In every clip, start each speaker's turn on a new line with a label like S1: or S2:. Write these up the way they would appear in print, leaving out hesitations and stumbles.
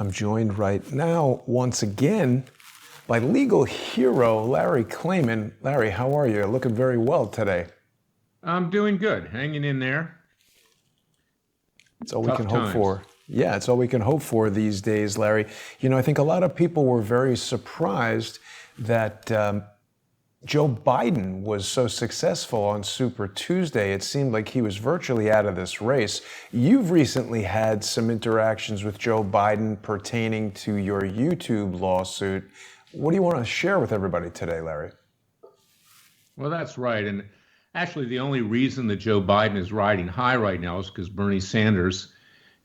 S1: I'm joined right now, once again, by legal hero Larry Klayman. Larry, how are you? Looking very well today.
S2: I'm doing good, hanging in there.
S1: It's all we can
S2: Tough
S1: hope
S2: times.
S1: for. Yeah, it's all we can hope for these days, Larry. You know, I think a lot of people were very surprised that Joe Biden was so successful on Super Tuesday. It seemed like he was virtually out of this race. You've recently had some interactions with Joe Biden pertaining to your YouTube lawsuit. What do you want to share with everybody today, Larry?
S2: Well, that's right. And actually, the only reason that Joe Biden is riding high right now is because Bernie Sanders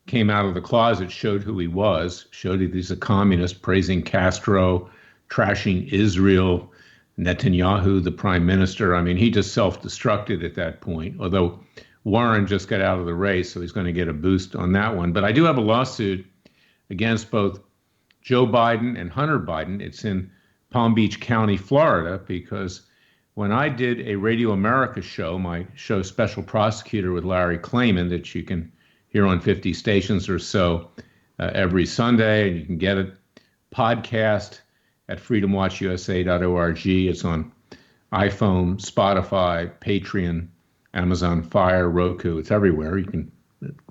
S2: came out of the closet, showed who he was, showed that he's a communist, praising Castro, trashing Israel, Netanyahu, the prime minister. I mean, he just self-destructed at that point, although Warren just got out of the race, so he's going to get a boost on that one. But I do have a lawsuit against both Joe Biden and Hunter Biden. It's in Palm Beach County, Florida, because when I did a Radio America show, my show Special Prosecutor with Larry Klayman, that you can hear on 50 stations or so every Sunday, and you can get it podcast at freedomwatchusa.org. It's on iPhone, Spotify, Patreon, Amazon Fire, Roku. It's everywhere. You can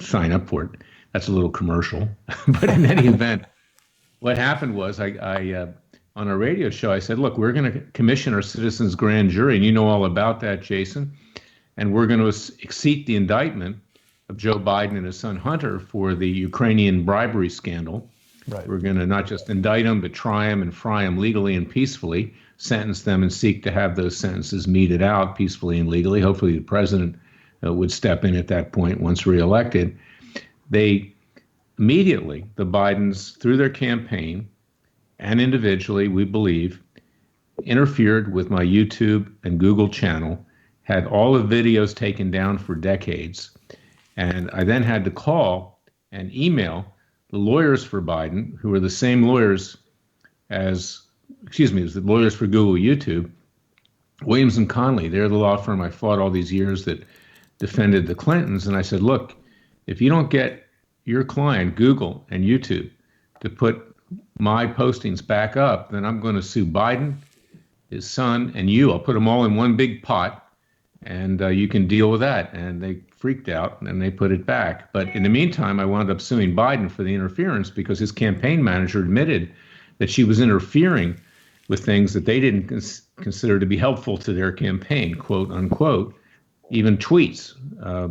S2: sign up for it. That's a little commercial. But in any event, what happened was I on a radio show, I said, look, we're going to commission our citizens grand jury, and you know all about that, Jason, and we're going to seat the indictment of Joe Biden and his son Hunter for the Ukrainian bribery scandal.
S1: Right.
S2: We're going to not just indict them, but try them and fry them legally and peacefully, sentence them and seek to have those sentences meted out peacefully and legally. Hopefully the president would step in at that point once reelected. They immediately, the Bidens, through their campaign and individually, we believe, interfered with my YouTube and Google channel, had all the videos taken down for decades. And I then had to call and email the lawyers for Biden, who are the same lawyers as, the lawyers for Google YouTube, Williams and Conley. They're the law firm I fought all these years that defended the Clintons. And I said, look, if you don't get your client, Google and YouTube, to put my postings back up, then I'm going to sue Biden, his son, and you. I'll put them all in one big pot, and you can deal with that. And they freaked out, and they put it back. But in the meantime, I wound up suing Biden for the interference because his campaign manager admitted that she was interfering with things that they didn't consider to be helpful to their campaign, quote unquote, even tweets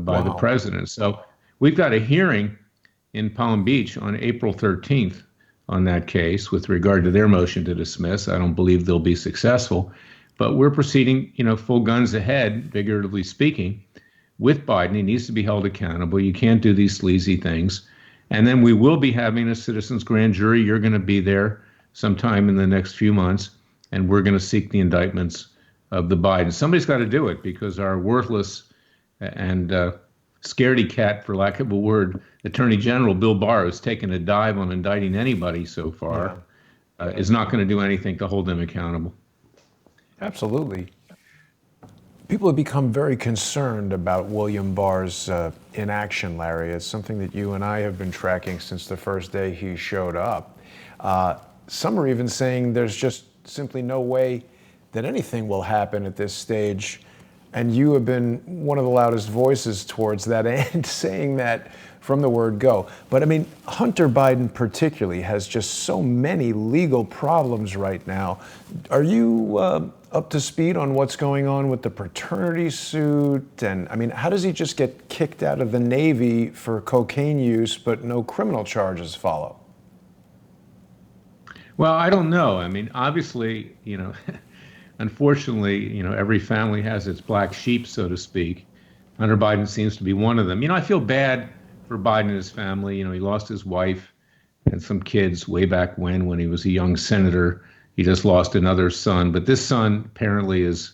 S2: by the president. So we've got a hearing in Palm Beach on April 13th on that case with regard to their motion to dismiss. I don't believe they'll be successful, but we're proceeding, full guns ahead, figuratively speaking, with Biden. He needs to be held accountable. You can't do these sleazy things. And then we will be having a citizens grand jury. You're going to be there sometime in the next few months, and we're going to seek the indictments of the Biden. Somebody's got to do it because our worthless and scaredy cat, for lack of a word, Attorney General Bill Barr, who's taken a dive on indicting anybody so far, is not going to do anything to hold them accountable.
S1: Absolutely. People have become very concerned about William Barr's inaction, Larry. It's something that you and I have been tracking since the first day he showed up. Some are even saying there's just simply no way that anything will happen at this stage. And you have been one of the loudest voices towards that end, saying that from the word go. But I mean, Hunter Biden particularly has just so many legal problems right now. Are you up to speed on what's going on with the paternity suit? And I mean, how does he just get kicked out of the Navy for cocaine use, but no criminal charges follow?
S2: Well, I don't know. I mean, obviously, unfortunately, every family has its black sheep, so to speak. Hunter Biden seems to be one of them. I feel bad for Biden and his family. He lost his wife and some kids way back when he was a young senator. He just lost another son. But this son apparently is,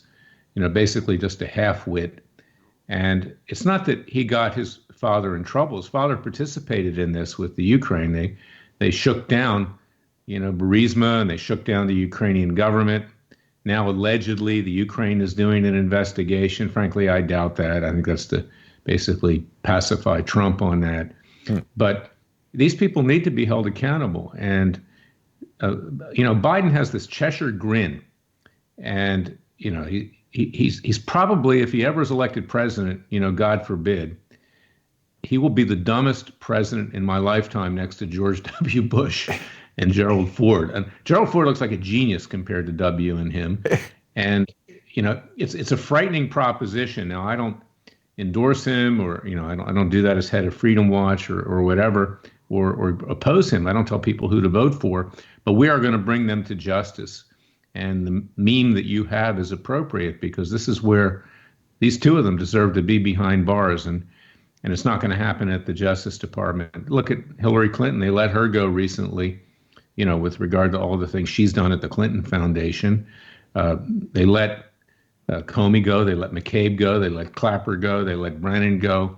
S2: basically just a half-wit. And it's not that he got his father in trouble. His father participated in this with the Ukraine. They shook down, Burisma, and they shook down the Ukrainian government. Now, allegedly, the Ukraine is doing an investigation. Frankly, I doubt that. I think that's to basically pacify Trump on that. But these people need to be held accountable. And, Biden has this Cheshire grin. And, he's probably, if he ever is elected president, God forbid, he will be the dumbest president in my lifetime next to George W. Bush and Gerald Ford. And Gerald Ford looks like a genius compared to W and him. And, it's a frightening proposition. Now, I don't endorse him, or I don't do that as head of Freedom Watch or whatever, or oppose him. I don't tell people who to vote for, but we are going to bring them to justice. And the meme that you have is appropriate, because this is where these two of them deserve to be behind bars, and it's not going to happen at the Justice Department. Look at Hillary Clinton; they let her go recently, with regard to all the things she's done at the Clinton Foundation. They let Comey go, they let McCabe go, they let Clapper go, they let Brennan go,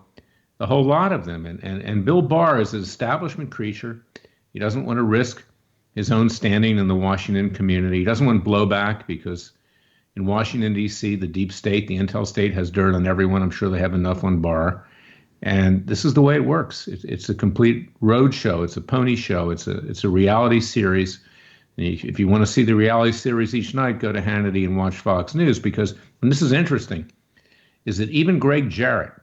S2: a whole lot of them. And Bill Barr is an establishment creature. He doesn't want to risk his own standing in the Washington community. He doesn't want blowback, because in Washington, D.C., the deep state, the intel state, has dirt on everyone. I'm sure they have enough on Barr. And this is the way it works. It's a complete road show. It's a pony show. It's a reality series. And if you want to see the reality series each night, go to Hannity and watch Fox News, because, and this is interesting, is that even Greg Jarrett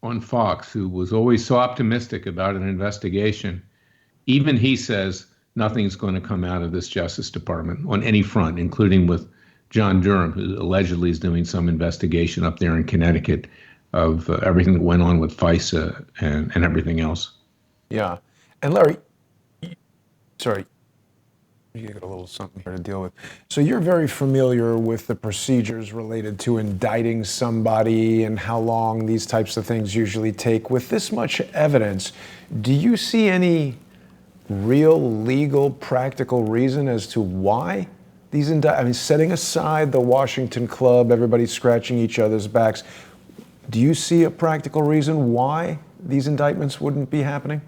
S2: on Fox, who was always so optimistic about an investigation, even he says nothing's going to come out of this Justice Department on any front, including with John Durham, who allegedly is doing some investigation up there in Connecticut of everything that went on with FISA and everything else.
S1: Yeah. And Larry, sorry, you got a little something here to deal with. So you're very familiar with the procedures related to indicting somebody and how long these types of things usually take. With this much evidence, do you see any real legal, practical reason as to why these setting aside the Washington Club, everybody scratching each other's backs, do you see a practical reason why these indictments wouldn't be happening?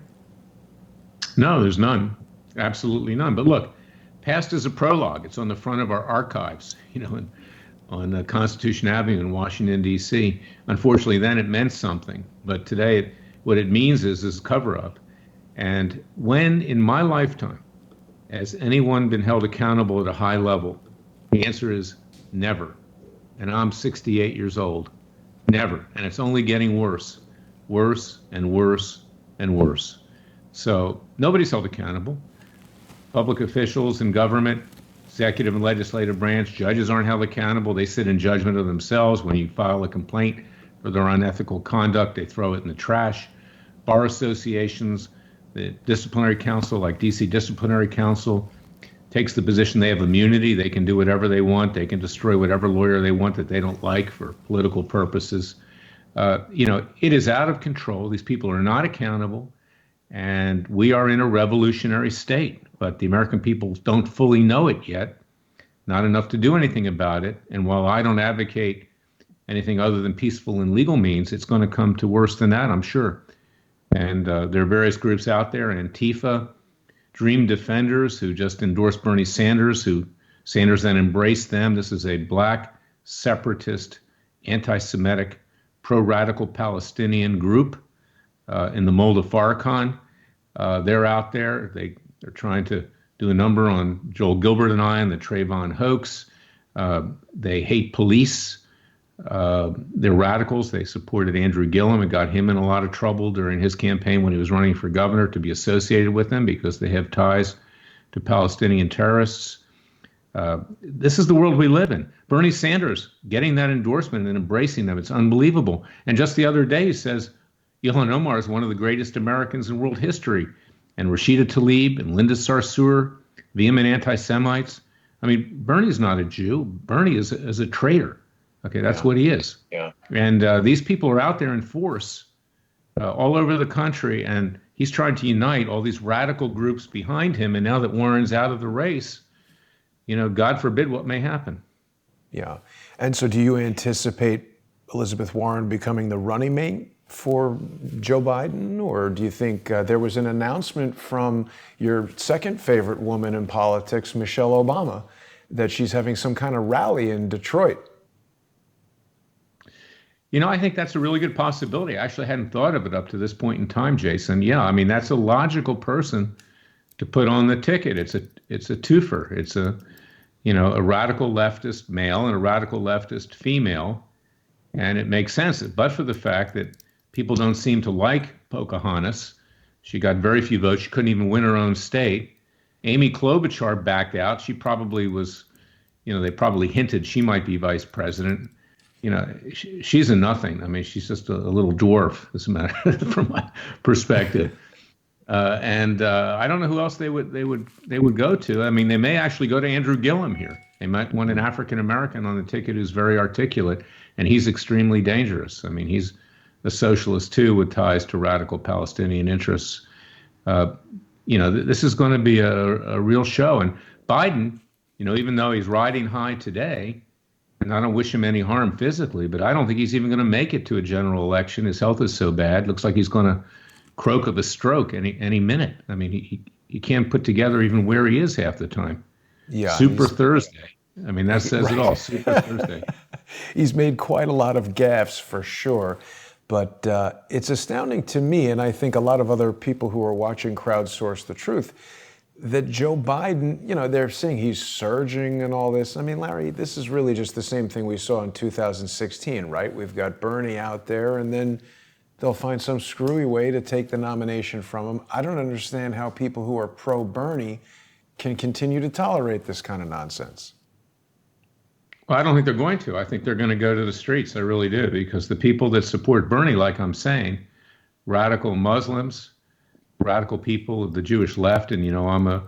S2: No, there's none. Absolutely none. But look, past is a prologue. It's on the front of our archives, on Constitution Avenue in Washington, D.C. Unfortunately, then it meant something. But today, what it means is cover-up. And when, in my lifetime, has anyone been held accountable at a high level? The answer is never. And I'm 68 years old. Never. And it's only getting worse and worse and worse. So nobody's held accountable. Public officials in government, executive and legislative branch, judges aren't held accountable. They sit in judgment of themselves. When you file a complaint for their unethical conduct, they throw it in the trash. Bar associations, the disciplinary council, like DC Disciplinary Council, takes the position they have immunity. They can do whatever they want. They can destroy whatever lawyer they want that they don't like for political purposes. It is out of control. These people are not accountable, and we are in a revolutionary state. But the American people don't fully know it yet, not enough to do anything about it. And while I don't advocate anything other than peaceful and legal means, it's going to come to worse than that, I'm sure. And there are various groups out there, Antifa, Dream Defenders, who just endorsed Bernie Sanders, who Sanders then embraced them. This is a black, separatist, anti-Semitic, pro-radical Palestinian group in the mold of Farrakhan. They're out there. They're trying to do a number on Joel Gilbert and I and the Trayvon hoax. They hate police. They're radicals. They supported Andrew Gillum and got him in a lot of trouble during his campaign when he was running for governor to be associated with them, because they have ties to Palestinian terrorists. This is the world we live in. Bernie Sanders getting that endorsement and embracing them. It's unbelievable. And just the other day, he says Ilhan Omar is one of the greatest Americans in world history. And Rashida Tlaib and Linda Sarsour, vehement anti-Semites. I mean, Bernie's not a Jew. Bernie is a traitor. Okay, that's what he is.
S1: Yeah.
S2: And these people are out there in force all over the country, and he's trying to unite all these radical groups behind him. And now that Warren's out of the race, God forbid what may happen.
S1: Yeah. And so do you anticipate Elizabeth Warren becoming the running mate for Joe Biden? Or do you think there was an announcement from your second favorite woman in politics, Michelle Obama, that she's having some kind of rally in Detroit?
S2: I think that's a really good possibility. I actually hadn't thought of it up to this point in time, Jason. Yeah, I mean that's a logical person to put on the ticket. It's a twofer. It's a radical leftist male and a radical leftist female, and it makes sense. But for the fact that people don't seem to like Pocahontas, she got very few votes. She couldn't even win her own state. Amy Klobuchar backed out. She probably was, they probably hinted she might be vice president. She's a nothing. I mean, she's just a little dwarf, as a matter from my perspective. And I don't know who else they would go to. I mean, they may actually go to Andrew Gillum here. They might want an African American on the ticket who's very articulate, and he's extremely dangerous. I mean, he's a socialist too, with ties to radical Palestinian interests. This is going to be a real show. And Biden, even though he's riding high today, and I don't wish him any harm physically, but I don't think he's even going to make it to a general election. His health is so bad. Looks like he's going to croak of a stroke any minute. I mean, he can't put together even where he is half the time.
S1: Yeah,
S2: Super Thursday. I mean, that says it all. Super Thursday.
S1: He's made quite a lot of gaffes for sure. But it's astounding to me, and I think a lot of other people who are watching Crowdsource the Truth, that Joe Biden, they're saying he's surging and all this. I mean, Larry, this is really just the same thing we saw in 2016, right? We've got Bernie out there, and then they'll find some screwy way to take the nomination from him. I don't understand how people who are pro-Bernie can continue to tolerate this kind of nonsense.
S2: Well, I don't think they're going to. I think they're going to go to the streets. I really do, because the people that support Bernie, like I'm saying, radical Muslims, radical people of the Jewish left, and I'm a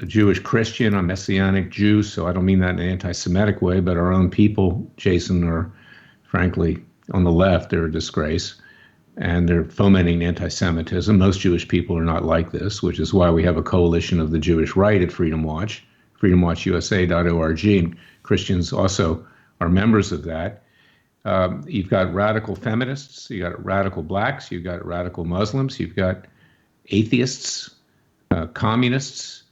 S2: Jewish Christian, I'm Messianic Jew, so I don't mean that in an anti-Semitic way, but our own people, Jason, are frankly on the left. They're a disgrace, and they're fomenting anti-Semitism. Most Jewish people are not like this, which is why we have a coalition of the Jewish right at Freedom Watch, freedomwatchusa.org, and Christians also are members of that. You've got radical feminists, you've got radical blacks, you've got radical Muslims, you've got atheists, communists.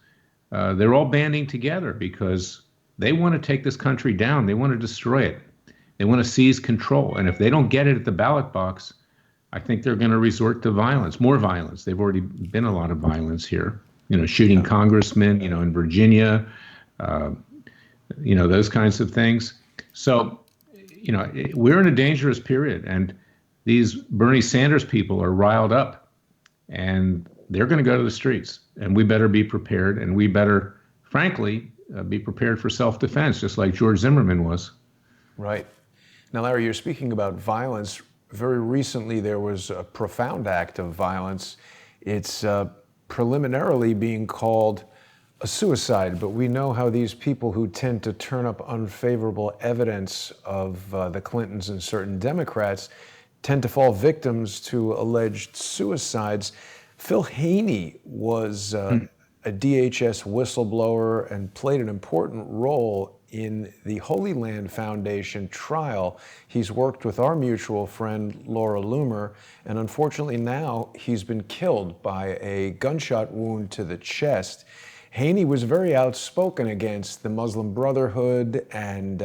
S2: They're all banding together because they want to take this country down. They want to destroy it. They want to seize control. And if they don't get it at the ballot box, I think they're going to resort to violence, more violence. They've already been a lot of violence here, shooting congressmen, in Virginia, those kinds of things. So, we're in a dangerous period, and these Bernie Sanders people are riled up, and they're going to go to the streets, and we better be prepared, and we better, frankly, be prepared for self-defense, just like George Zimmerman was.
S1: Right. Now, Larry, you're speaking about violence. Very recently, there was a profound act of violence. It's preliminarily being called a suicide, but we know how these people who tend to turn up unfavorable evidence of the Clintons and certain Democrats tend to fall victims to alleged suicides. Phil Haney was a DHS whistleblower and played an important role in the Holy Land Foundation trial. He's worked with our mutual friend, Laura Loomer, and unfortunately now he's been killed by a gunshot wound to the chest. Haney was very outspoken against the Muslim Brotherhood, and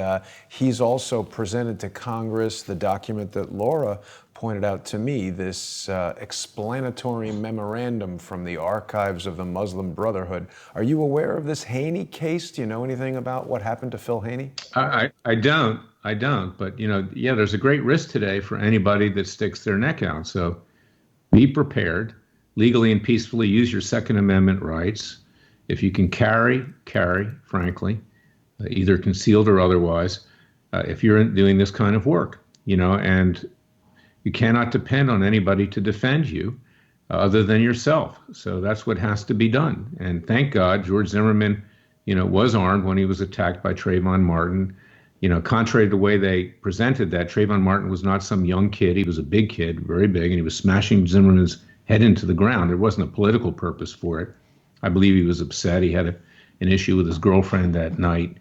S1: he's also presented to Congress the document that Laura pointed out to me, this explanatory memorandum from the archives of the Muslim Brotherhood. Are you aware of this Haney case? Do you know anything about what happened to Phil Haney?
S2: I don't. But, there's a great risk today for anybody that sticks their neck out. So be prepared, legally and peacefully use your Second Amendment rights. If you can carry, frankly, either concealed or otherwise, if you're doing this kind of work, and you cannot depend on anybody to defend you other than yourself. So that's what has to be done. And thank God George Zimmerman, was armed when he was attacked by Trayvon Martin. Contrary to the way they presented that, Trayvon Martin was not some young kid. He was a big kid, very big, and he was smashing Zimmerman's head into the ground. There wasn't a political purpose for it. I believe he was upset. He had an issue with his girlfriend that night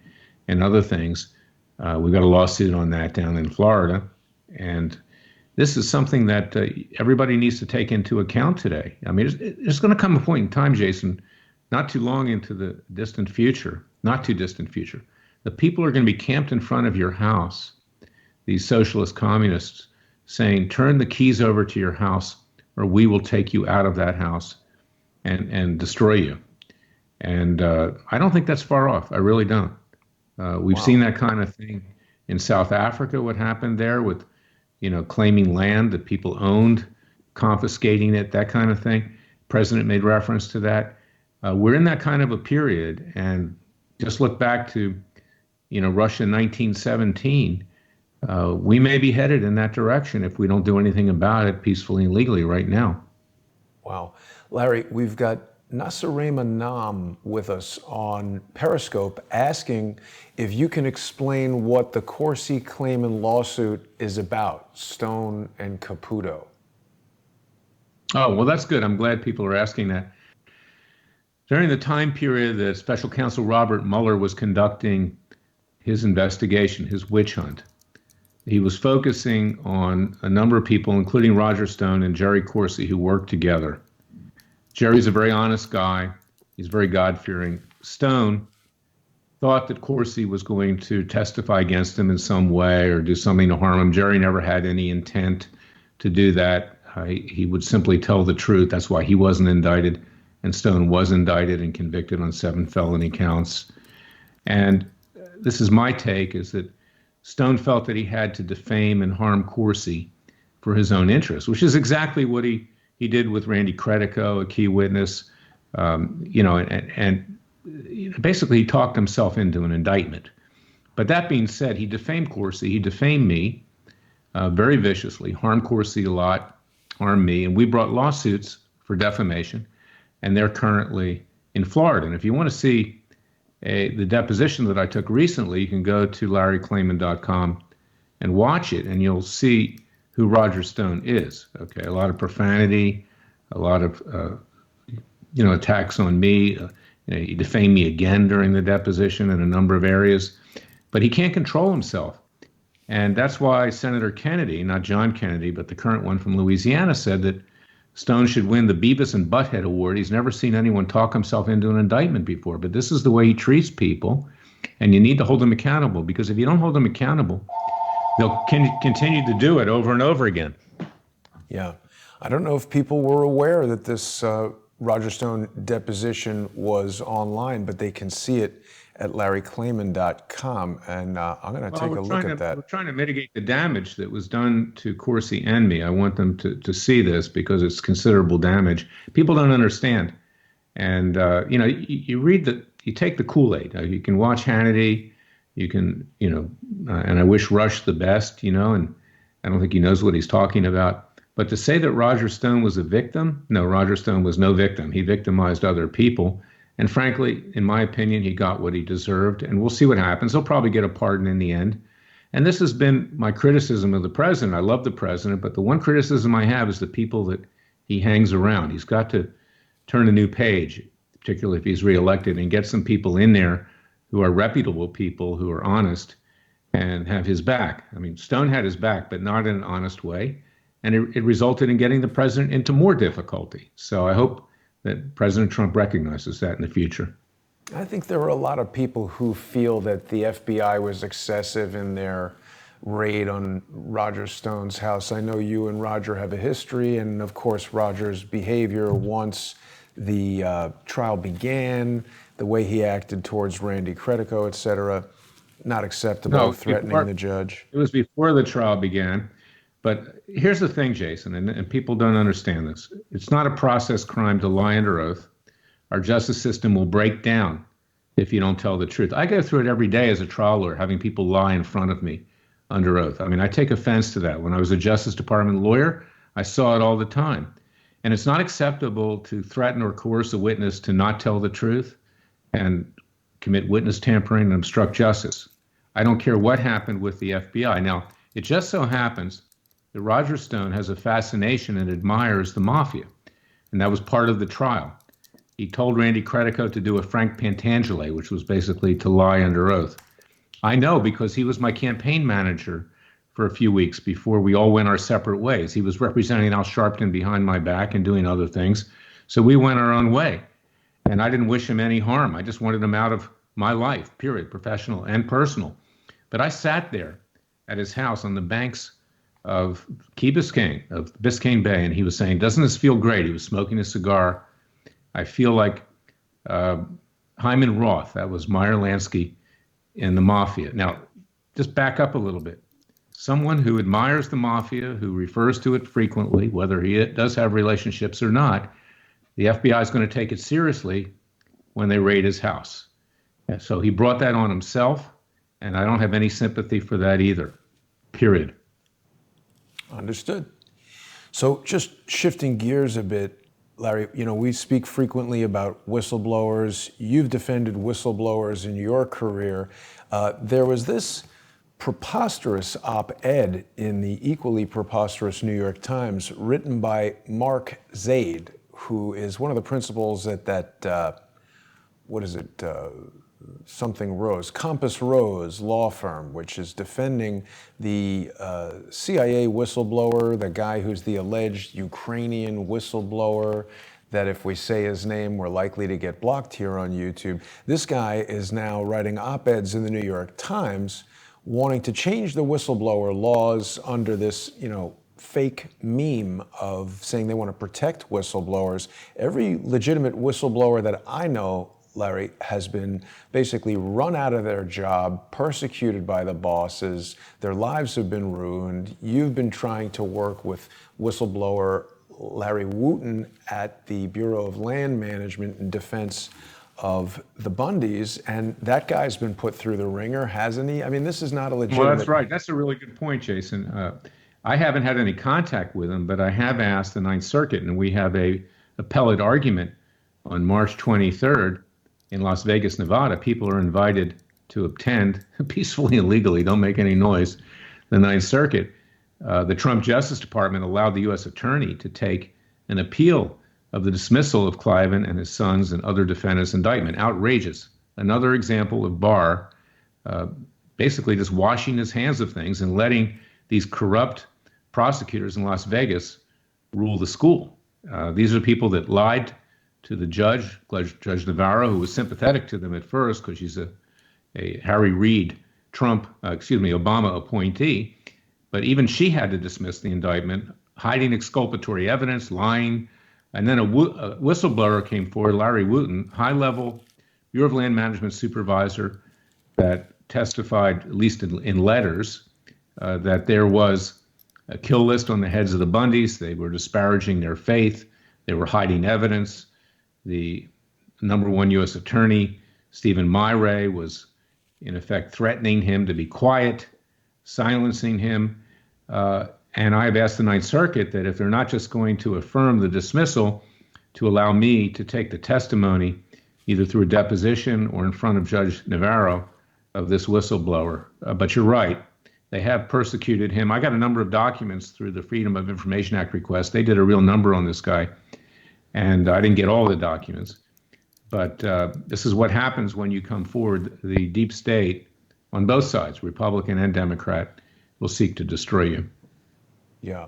S2: and other things. We got a lawsuit on that down in Florida. And this is something that everybody needs to take into account today. I mean, there's going to come a point in time, Jason, not too long into the distant future, not too distant future. The people are going to be camped in front of your house. these socialist communists saying, turn the keys over to your house or we will take you out of that house and destroy you. And I don't think that's far off. I really don't. We've seen
S1: Wow.
S2: that kind of thing in South Africa, what happened there with, claiming land that people owned, confiscating it, that kind of thing. President made reference to that. We're in that kind of a period. And just look back to, Russia in 1917. We may be headed in that direction if we don't do anything about it peacefully and legally right now.
S1: Wow. Larry, we've got Nasirema Nam with us on Periscope asking if you can explain what the Corsi Klayman lawsuit is about, Stone and Caputo.
S2: Oh, well, that's good. I'm glad people are asking that. During the time period that Special Counsel Robert Mueller was conducting his investigation, his witch hunt, he was focusing on a number of people, including Roger Stone and Jerry Corsi, who worked together. Jerry's a very honest guy. He's very God-fearing. Stone thought that Corsi was going to testify against him in some way or do something to harm him. Jerry never had any intent to do that. He would simply tell the truth. That's why he wasn't indicted, and Stone was indicted and convicted on 7 felony counts. And this is my take, is that Stone felt that he had to defame and harm Corsi for his own interests, which is exactly what he did with Randy Credico, a key witness, and basically he talked himself into an indictment. But that being said, he defamed Corsi, he defamed me very viciously, harmed Corsi a lot, harmed me, and we brought lawsuits for defamation, and they're currently in Florida. And if you want to see the deposition that I took recently, you can go to LarryKlayman.com and watch it, and you'll see who Roger Stone is. Okay, a lot of profanity, a lot of attacks on me. He defamed me again during the deposition in a number of areas, but he can't control himself, and that's why Senator Kennedy, not John Kennedy, but the current one from Louisiana, said that Stone should win the Beavis and Butthead Award. He's never seen anyone talk himself into an indictment before, but this is the way he treats people, and you need to hold them accountable, because if you don't hold them accountable, they'll continue to do it over and over again.
S1: Yeah. I don't know if people were aware that this Roger Stone deposition was online, but they can see it at LarryKlayman.com, and I'm going to take a look at that.
S2: We're trying to mitigate the damage that was done to Corsi and me. I want them to see this because it's considerable damage. People don't understand. And, you read you take the Kool-Aid. You can watch Hannity. You can, and I wish Rush the best, and I don't think he knows what he's talking about. But to say that Roger Stone was a victim, no, Roger Stone was no victim. He victimized other people. And frankly, in my opinion, he got what he deserved. And we'll see what happens. He'll probably get a pardon in the end. And this has been my criticism of the president. I love the president, but the one criticism I have is the people that he hangs around. He's got to turn a new page, particularly if he's reelected, and get some people in there who are reputable people, who are honest, and have his back. I mean, Stone had his back, but not in an honest way. And it resulted in getting the president into more difficulty. So I hope that President Trump recognizes that in the future.
S1: I think there are a lot of people who feel that the FBI was excessive in their raid on Roger Stone's house. I know you and Roger have a history, and of course, Roger's behavior once the trial began, the way he acted towards Randy Credico, et cetera, not acceptable,
S2: No,
S1: threatening the judge.
S2: It was before the trial began. But here's the thing, Jason, and people don't understand this. It's not a process crime to lie under oath. Our justice system will break down if you don't tell the truth. I go through it every day as a trial lawyer, having people lie in front of me under oath. I mean, I take offense to that. When I was a Justice Department lawyer, I saw it all the time. And it's not acceptable to threaten or coerce a witness to not tell the truth and commit witness tampering and obstruct justice. I don't care what happened with the FBI. Now, it just so happens that Roger Stone has a fascination and admires the mafia, and that was part of the trial. He told Randy Credico to do a Frank Pantangele, which was basically to lie under oath. I know because he was my campaign manager for a few weeks before we all went our separate ways. He was representing Al Sharpton behind my back and doing other things, so we went our own way. And I didn't wish him any harm. I just wanted him out of my life, period, professional and personal. But I sat there at his house on the banks of Key Biscayne, of Biscayne Bay, and he was saying, "Doesn't this feel great?" He was smoking a cigar. I feel like Hyman Roth, that was Meyer Lansky in the Mafia. Now, just back up a little bit. Someone who admires the Mafia, who refers to it frequently, whether he does have relationships or not, the FBI is going to take it seriously when they raid his house. And so he brought that on himself, and I don't have any sympathy for that either, period.
S1: Understood. So just shifting gears a bit, Larry, we speak frequently about whistleblowers. You've defended whistleblowers in your career. There was this preposterous op-ed in the equally preposterous New York Times written by Mark Zaid, who is one of the principals at that, something Rose, Compass Rose law firm, which is defending the CIA whistleblower, the guy who's the alleged Ukrainian whistleblower, that if we say his name, we're likely to get blocked here on YouTube. This guy is now writing op-eds in the New York Times wanting to change the whistleblower laws under this, fake meme of saying they want to protect whistleblowers. Every legitimate whistleblower that I know, Larry, has been basically run out of their job, persecuted by the bosses. Their lives have been ruined. You've been trying to work with whistleblower Larry Wooten at the Bureau of Land Management in defense of the Bundys, and that guy's been put through the ringer, hasn't he? I mean, this is not a legitimate...
S2: Well, that's right. That's a really good point, Jason. I haven't had any contact with him, but I have asked the Ninth Circuit, and we have a appellate argument on March 23rd in Las Vegas, Nevada. People are invited to attend peacefully and legally, don't make any noise, the Ninth Circuit. The Trump Justice Department allowed the U.S. attorney to take an appeal of the dismissal of Klayman and his sons and other defendants' indictment. Outrageous. Another example of Barr basically just washing his hands of things and letting these corrupt prosecutors in Las Vegas rule the school. These are people that lied to the judge, Judge Navarro, who was sympathetic to them at first because she's a Harry Reid Obama appointee. But even she had to dismiss the indictment, hiding exculpatory evidence, lying. And then a whistleblower came forward, Larry Wooten, high-level Bureau of Land Management supervisor, that testified, at least in letters, that there was a kill list on the heads of the Bundys. They were disparaging their faith. They were hiding evidence. The number one U.S. attorney, Stephen Myray, was in effect threatening him to be quiet, silencing him. And I've asked the Ninth Circuit that if they're not just going to affirm the dismissal, to allow me to take the testimony, either through a deposition or in front of Judge Navarro, of this whistleblower. But you're right. They have persecuted him. I got a number of documents through the Freedom of Information Act request. They did a real number on this guy, and I didn't get all the documents. But this is what happens when you come forward. The deep state, on both sides, Republican and Democrat, will seek to destroy you.
S1: Yeah,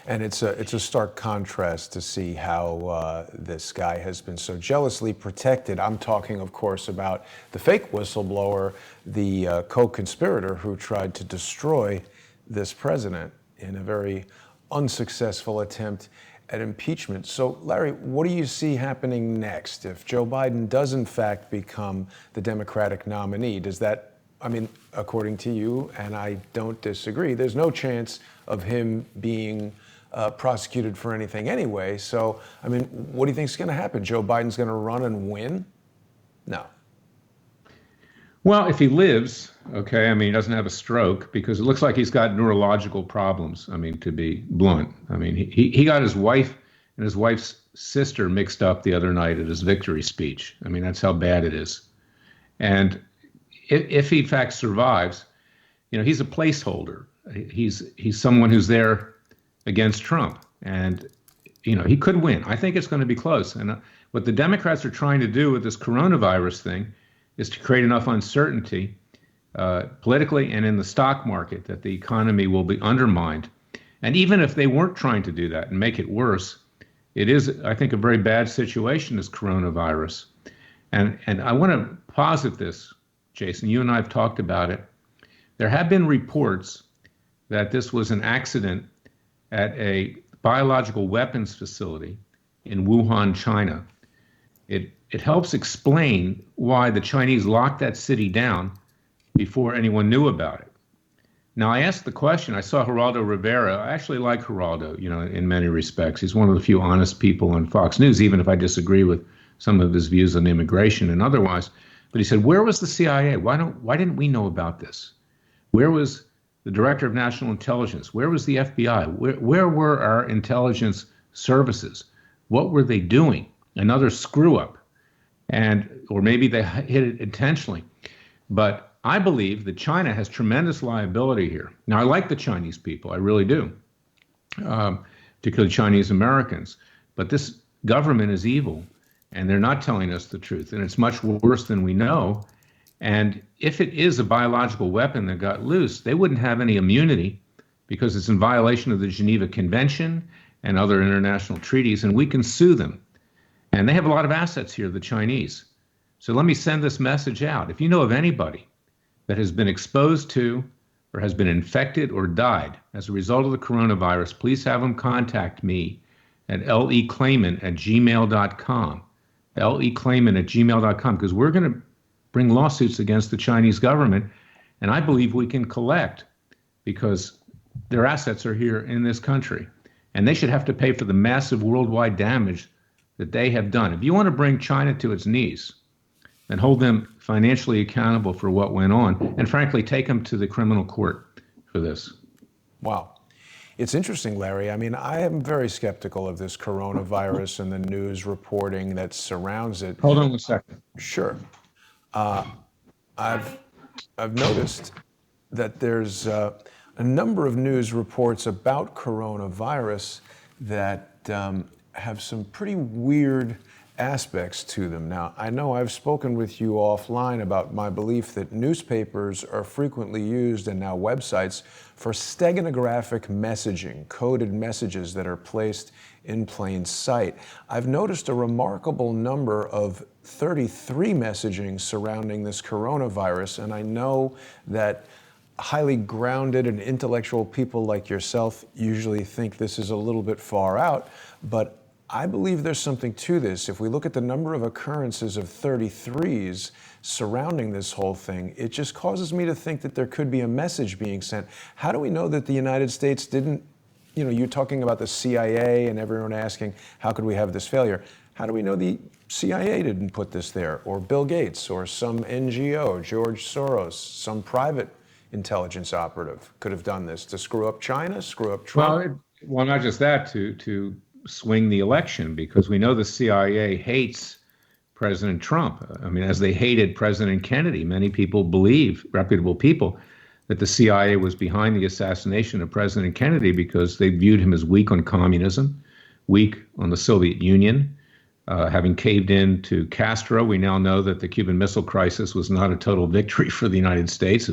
S1: and it's a stark contrast to see how this guy has been so jealously protected. I'm talking, of course, about the fake whistleblower, the co-conspirator who tried to destroy this president in a very unsuccessful attempt at impeachment. So, Larry, what do you see happening next if Joe Biden does, in fact, become the Democratic nominee? Does that, I mean, according to you, and I don't disagree, there's no chance of him being prosecuted for anything anyway. So, I mean, what do you think is going to happen? Joe Biden's going to run and win? No.
S2: Well, if he lives, okay, I mean, he doesn't have a stroke, because it looks like he's got neurological problems, I mean, to be blunt. I mean, he got his wife and his wife's sister mixed up the other night at his victory speech. I mean, that's how bad it is. And if he in fact survives, he's a placeholder. He's someone who's there against Trump, and he could win. I think it's going to be close. And what the Democrats are trying to do with this coronavirus thing is to create enough uncertainty politically and in the stock market that the economy will be undermined. And even if they weren't trying to do that and make it worse, it is, I think, a very bad situation, this coronavirus. And I want to posit this, Jason. You and I have talked about it. There have been reports that this was an accident at a biological weapons facility in Wuhan, China. It helps explain why the Chinese locked that city down before anyone knew about it. Now, I asked the question. I saw Geraldo Rivera. I actually like Geraldo, in many respects. He's one of the few honest people on Fox News, even if I disagree with some of his views on immigration and otherwise. But he said, where was the CIA? Why didn't we know about this? Where was the Director of National Intelligence? Where was the FBI? Where were our intelligence services? What were they doing? Another screw up. Or maybe they hit it intentionally. But I believe that China has tremendous liability here. Now, I like the Chinese people. I really do, particularly Chinese Americans. But this government is evil, and they're not telling us the truth. And it's much worse than we know. And if it is a biological weapon that got loose, they wouldn't have any immunity because it's in violation of the Geneva Convention and other international treaties, and we can sue them. And they have a lot of assets here, the Chinese. So let me send this message out. If you know of anybody that has been exposed to or has been infected or died as a result of the coronavirus, please have them contact me at leklayman@gmail.com, leklayman@gmail.com, because we're going to bring lawsuits against the Chinese government, and I believe we can collect because their assets are here in this country, and they should have to pay for the massive worldwide damage that they have done. If you want to bring China to its knees, then hold them financially accountable for what went on, and frankly, take them to the criminal court for this.
S1: Wow. It's interesting, Larry. I mean, I am very skeptical of this coronavirus and the news reporting that surrounds it.
S2: Hold on 1 second.
S1: Sure. I've noticed that there's a number of news reports about coronavirus that have some pretty weird aspects to them. Now, I know I've spoken with you offline about my belief that newspapers are frequently used, and now websites, for steganographic messaging, coded messages that are placed in plain sight. I've noticed a remarkable number of 33 messaging surrounding this coronavirus, and I know that highly grounded and intellectual people like yourself usually think this is a little bit far out, but I believe there's something to this. If we look at the number of occurrences of 33s surrounding this whole thing, it just causes me to think that there could be a message being sent. How do we know that the United States didn't, you're talking about the CIA and everyone asking, how could we have this failure? How do we know the CIA didn't put this there, or Bill Gates, or some NGO, George Soros, some private intelligence operative could have done this to screw up China, screw up Trump?
S2: Well, not just that, to swing the election, because we know the CIA hates President Trump. I mean, as they hated President Kennedy, many people believe, reputable people, that the CIA was behind the assassination of President Kennedy because they viewed him as weak on communism, weak on the Soviet Union, having caved in to Castro. We now know that the Cuban Missile Crisis was not a total victory for the United States.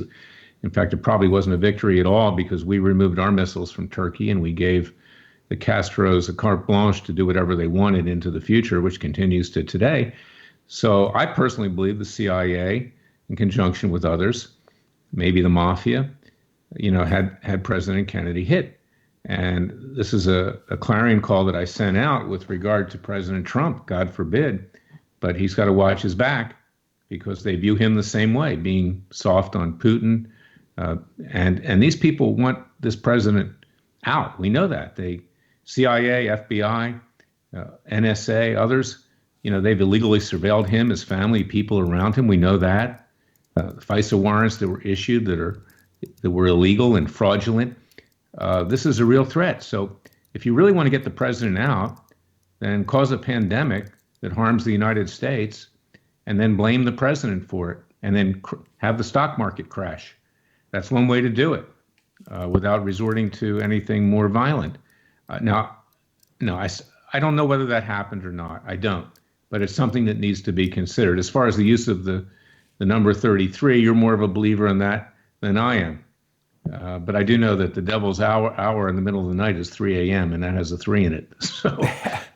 S2: In fact, it probably wasn't a victory at all because we removed our missiles from Turkey and we gave the Castros a carte blanche to do whatever they wanted into the future, which continues to today. So I personally believe the CIA, in conjunction with others, maybe the mafia, had President Kennedy hit. And this is a clarion call that I sent out with regard to President Trump, God forbid, but he's got to watch his back because they view him the same way, being soft on Putin. And these people want this president out. We know that. CIA, FBI, NSA, others, they've illegally surveilled him, his family, people around him. We know that. FISA warrants that were issued that were illegal and fraudulent. This is a real threat. So if you really want to get the president out, then cause a pandemic that harms the United States and then blame the president for it and then have the stock market crash. That's one way to do it without resorting to anything more violent. Now, I don't know whether that happened or not. I don't. But it's something that needs to be considered. As far as the use of the number 33, you're more of a believer in that than I am. But I do know that the devil's hour in the middle of the night is 3 a.m., and that has a 3 in it. So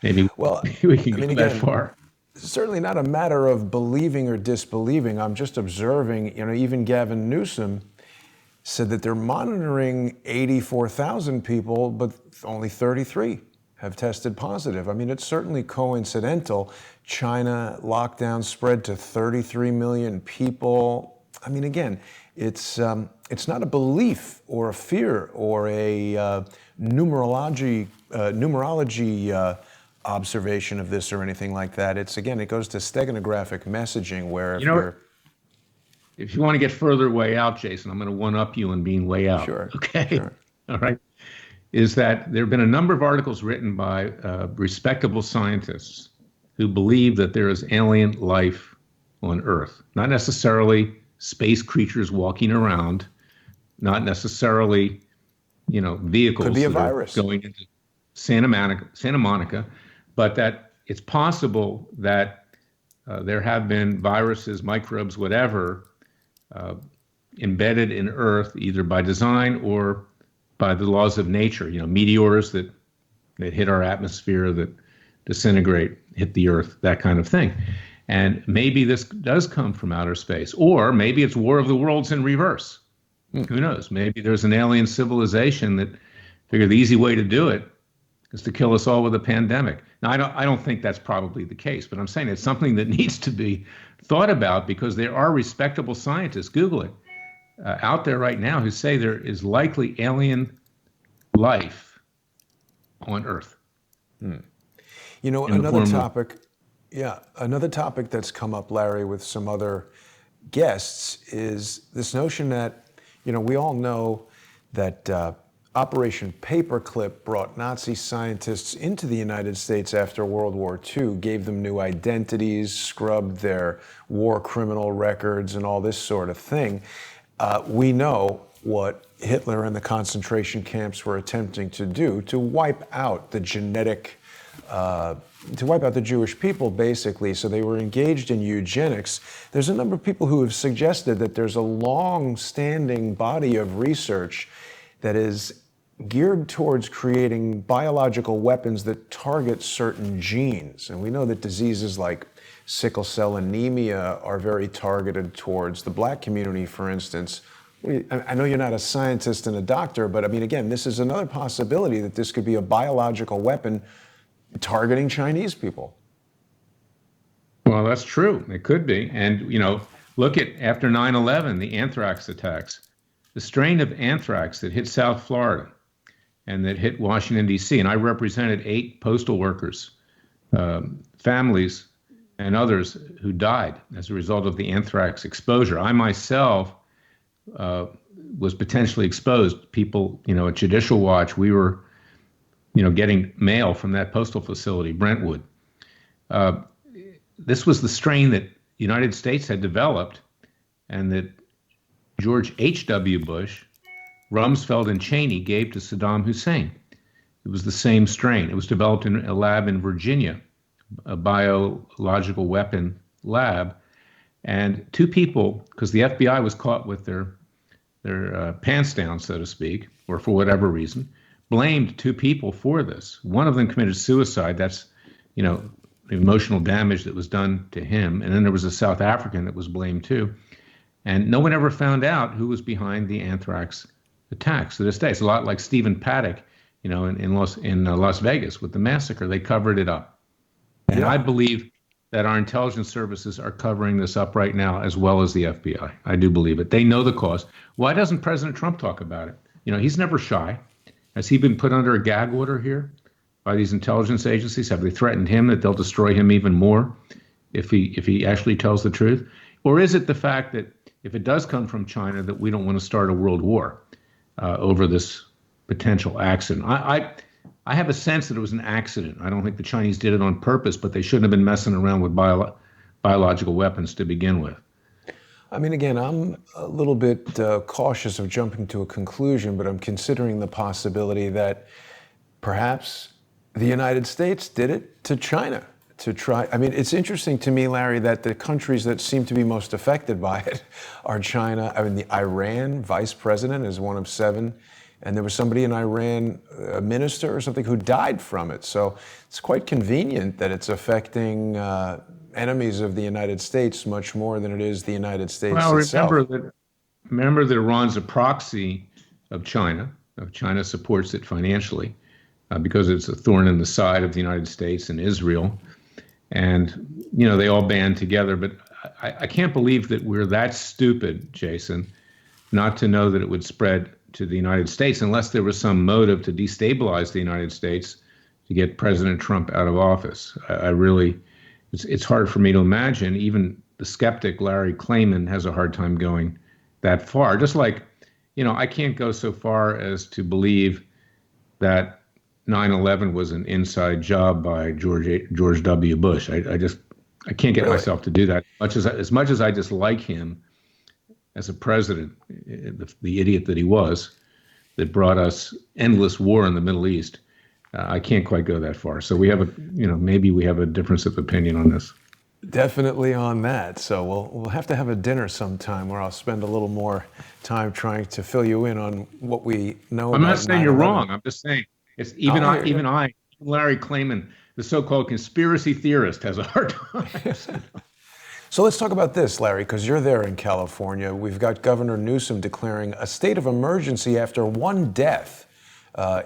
S2: maybe we can go that far.
S1: Certainly not a matter of believing or disbelieving. I'm just observing, even Gavin Newsom, said that they're monitoring 84,000 people, but only 33 have tested positive. I mean, it's certainly coincidental. China lockdown spread to 33 million people. I mean, again, it's not a belief or a fear or a numerology observation of this or anything like that. It's, again, it goes to steganographic messaging where
S2: You know what? If you want to get further way out, Jason, I'm going to one up you on being way out.
S1: Sure,
S2: Okay.
S1: sure.
S2: All right. Is that there have been a number of articles written by respectable scientists who believe that there is alien life on Earth, not necessarily space creatures walking around, not necessarily, vehicles
S1: Could be a
S2: that are
S1: virus.
S2: going into Santa Monica, but that it's possible that there have been viruses, microbes, whatever, embedded in Earth, either by design or by the laws of nature. Meteors that hit our atmosphere, that disintegrate, hit the Earth, that kind of thing. And maybe this does come from outer space, or maybe it's War of the Worlds in reverse. Who knows? Maybe there's an alien civilization that figured the easy way to do it is to kill us all with a pandemic. Now, I don't think that's probably the case, but I'm saying it's something that needs to be thought about, because there are respectable scientists, Google it, out there right now who say there is likely alien life on Earth.
S1: Another topic, another topic that's come up, Larry, with some other guests is this notion that, we all know that Operation Paperclip brought Nazi scientists into the United States after World War II, gave them new identities, scrubbed their war criminal records, and all this sort of thing. We know what Hitler and the concentration camps were attempting to do to wipe out the Jewish people, basically. So they were engaged in eugenics. There's a number of people who have suggested that there's a long-standing body of research that is geared towards creating biological weapons that target certain genes. And we know that diseases like sickle cell anemia are very targeted towards the Black community, for instance. I know you're not a scientist and a doctor, but I mean, again, this is another possibility that this could be a biological weapon targeting Chinese people.
S2: Well, that's true. It could be. And, look at after 9/11, the anthrax attacks, the strain of anthrax that hit South Florida and that hit Washington, D.C. And I represented 8 postal workers, families, and others who died as a result of the anthrax exposure. I myself was potentially exposed. People, at Judicial Watch, we were, getting mail from that postal facility, Brentwood. This was the strain that the United States had developed, and that George H.W. Bush, Rumsfeld, and Cheney gave to Saddam Hussein. It was the same strain. It was developed in a lab in Virginia, a biological weapon lab. And 2 people, because the FBI was caught with their pants down, so to speak, or for whatever reason, blamed 2 people for this. One of them committed suicide. That's, the emotional damage that was done to him. And then there was a South African that was blamed too. And no one ever found out who was behind the anthrax attacks to this day. It's a lot like Stephen Paddock, in Las Vegas with the massacre. They covered it up. And I believe that our intelligence services are covering this up right now, as well as the FBI. I do believe it. They know the cause. Why doesn't President Trump talk about it? He's never shy. Has he been put under a gag order here by these intelligence agencies? Have they threatened him that they'll destroy him even more if he actually tells the truth? Or is it the fact that if it does come from China, that we don't want to start a world war over this potential accident? I have a sense that it was an accident. I don't think the Chinese did it on purpose, but they shouldn't have been messing around with biological weapons to begin with.
S1: I mean, again, I'm a little bit cautious of jumping to a conclusion, but I'm considering the possibility that perhaps the United States did it to China to try. I mean, it's interesting to me, Larry, that the countries that seem to be most affected by it are China. I mean, the Iran vice president is one of 7. And there was somebody in Iran, a minister or something, who died from it. So it's quite convenient that it's affecting enemies of the United States much more than it is the United States itself.
S2: Remember that remember that Iran's a proxy of China. China supports it financially because it's a thorn in the side of the United States and Israel. And, they all band together. But I can't believe that we're that stupid, Jason, not to know that it would spread to the United States unless there was some motive to destabilize the United States to get President Trump out of office. I really, it's hard for me to imagine. Even the skeptic Larry Klayman has a hard time going that far. Just like, I can't go so far as to believe that 9/11 was an inside job by George W. Bush. I can't get myself to do that. As much as I dislike him as a president, the idiot that he was, that brought us endless war in the Middle East. I can't quite go that far. So we have maybe we have a difference of opinion on this.
S1: Definitely on that. So we'll have to have a dinner sometime where I'll spend a little more time trying to fill you in on what we know about 9/11.
S2: I'm not saying you're wrong. I'm just saying it's even Larry Klayman, the so-called conspiracy theorist, has a hard time.
S1: So let's talk about this, Larry, because you're there in California. We've got Governor Newsom declaring a state of emergency after one death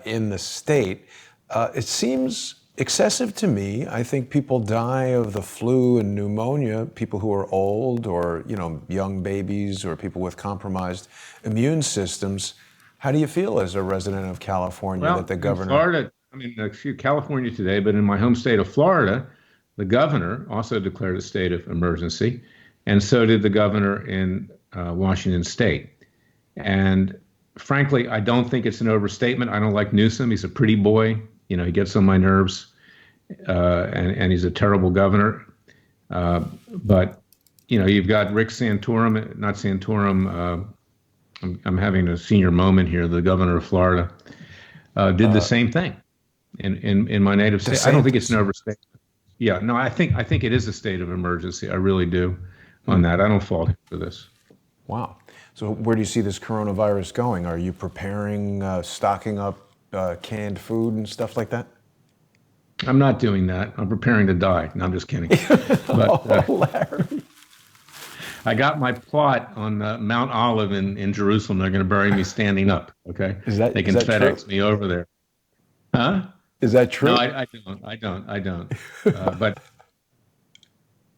S1: in the state. It seems excessive to me. I think people die of the flu and pneumonia, people who are old or, young babies or people with compromised immune systems. How do you feel as a resident of California that the governor...
S2: In Florida, California today, but in my home state of Florida, the governor also declared a state of emergency, and so did the governor in Washington State. And frankly, I don't think it's an overstatement. I don't like Newsom. He's a pretty boy. He gets on my nerves, and he's a terrible governor. But you've got Rick Santorum, not Santorum. I'm having a senior moment here. The governor of Florida did the same thing in my native state. I don't think it's an overstatement. Yeah, no, I think it is a state of emergency. I really do on that. I don't fault him for this.
S1: Wow. So where do you see this coronavirus going? Are you preparing, stocking up canned food and stuff like that?
S2: I'm not doing that. I'm preparing to die. No, I'm just kidding. But,
S1: Larry.
S2: I got my plot on Mount Olive in Jerusalem. They're going to bury me standing up. Okay, they can FedEx me over there. Huh?
S1: Is that true?
S2: No, I don't. But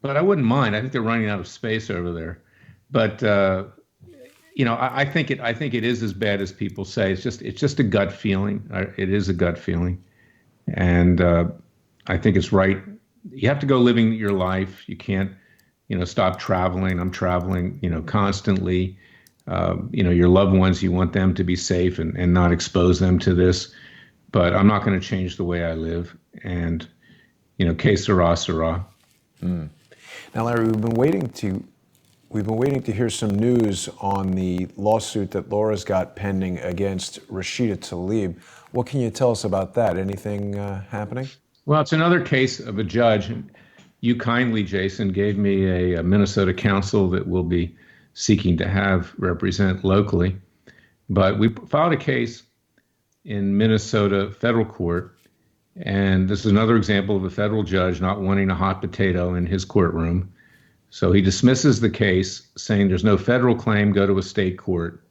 S2: I wouldn't mind. I think they're running out of space over there. But I think it is as bad as people say. It's just a gut feeling. It is a gut feeling, and I think it's right. You have to go living your life. You can't, stop traveling. I'm traveling, constantly. Your loved ones, you want them to be safe and not expose them to this. But I'm not going to change the way I live. And, que sera, sera.
S1: Now, Larry, we've been waiting to hear some news on the lawsuit that Laura's got pending against Rashida Tlaib. What can you tell us about that? Anything happening?
S2: Well, it's another case of a judge. You kindly, Jason, gave me a Minnesota counsel that we'll be seeking to have represent locally. But we filed a case in Minnesota federal court, and this is another example of a federal judge not wanting a hot potato in his courtroom. So he dismisses the case, saying there's no federal claim, go to a state court.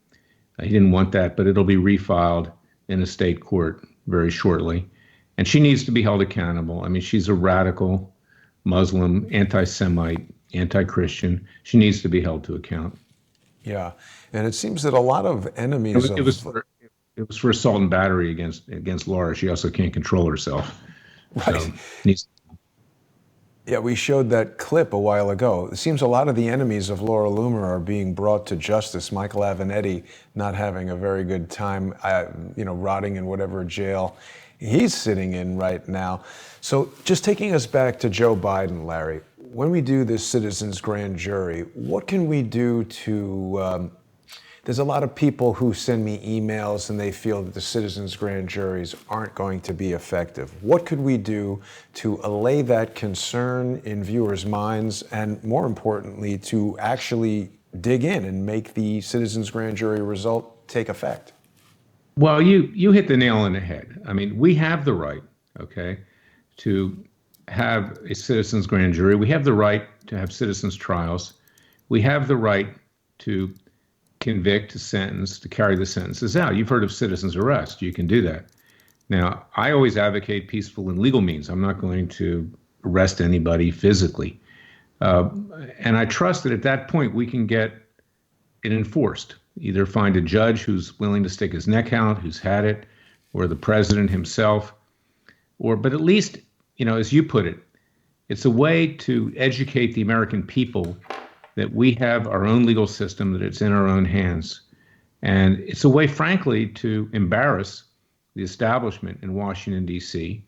S2: He didn't want that, but it'll be refiled in a state court very shortly. And she needs to be held accountable. She's a radical Muslim, anti-Semite, anti-Christian. She needs to be held to account.
S1: Yeah, and it seems that a lot of enemies
S2: It was for assault and battery against Laura. She also can't control herself.
S1: Right.
S2: So
S1: yeah, we showed that clip a while ago. It seems a lot of the enemies of Laura Loomer are being brought to justice. Michael Avenatti not having a very good time, rotting in whatever jail he's sitting in right now. So just taking us back to Joe Biden, Larry, when we do this citizens grand jury, what can we do to... There's a lot of people who send me emails and they feel that the citizens grand juries aren't going to be effective. What could we do to allay that concern in viewers' minds and, more importantly, to actually dig in and make the citizens grand jury result take effect?
S2: Well, you hit the nail on the head. We have the right, to have a citizens grand jury. We have the right to have citizens trials. We have the right to convict, to sentence, to carry the sentences out. You've heard of citizen's arrest. You can do that. Now, I always advocate peaceful and legal means. I'm not going to arrest anybody physically. Uh, and I trust that at that point we can get it enforced. Either find a judge who's willing to stick his neck out, who's had it, or the president himself. But at least, as you put it, it's a way to educate the American people that we have our own legal system, that it's in our own hands. And it's a way, frankly, to embarrass the establishment in Washington, D.C.,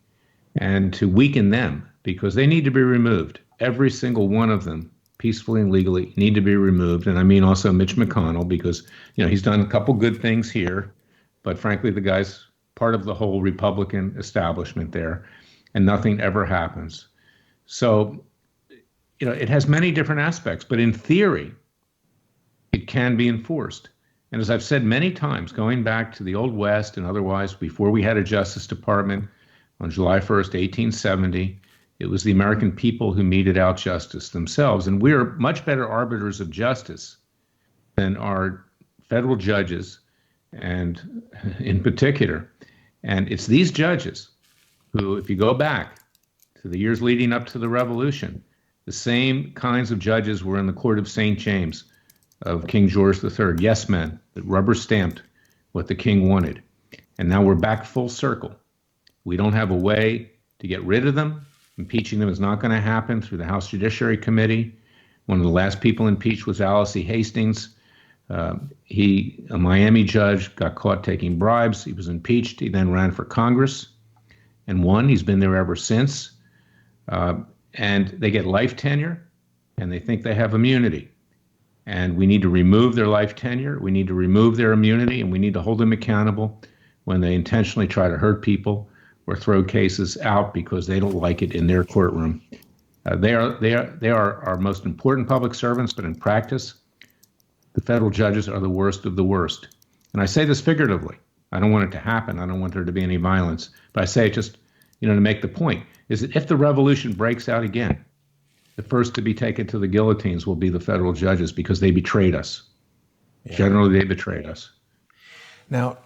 S2: and to weaken them, because they need to be removed. Every single one of them, peacefully and legally, need to be removed. And I mean also Mitch McConnell, because he's done a couple good things here, but frankly, the guy's part of the whole Republican establishment there, and nothing ever happens. So, it has many different aspects, but in theory, it can be enforced. And as I've said many times, going back to the Old West and otherwise, before we had a Justice Department on July 1st, 1870, it was the American people who meted out justice themselves. And we are much better arbiters of justice than our federal judges, and in particular. And it's these judges who, if you go back to the years leading up to the Revolution, the same kinds of judges were in the court of St. James of King George III, yes men that rubber stamped what the king wanted. And now we're back full circle. We don't have a way to get rid of them. Impeaching them is not going to happen through the House Judiciary Committee. One of the last people impeached was Alice E. Hastings. A Miami judge, got caught taking bribes. He was impeached. He then ran for Congress and won. He's been there ever since. And they get life tenure, and they think they have immunity. And we need to remove their life tenure. We need to remove their immunity, and we need to hold them accountable when they intentionally try to hurt people or throw cases out because they don't like it in their courtroom. They are our most important public servants, but in practice, the federal judges are the worst of the worst. And I say this figuratively. I don't want it to happen. I don't want there to be any violence. But I say it just, to make the point, is that if the revolution breaks out again, the first to be taken to the guillotines will be the federal judges, because they betrayed us. Yeah. Generally, they betrayed us.
S1: Now,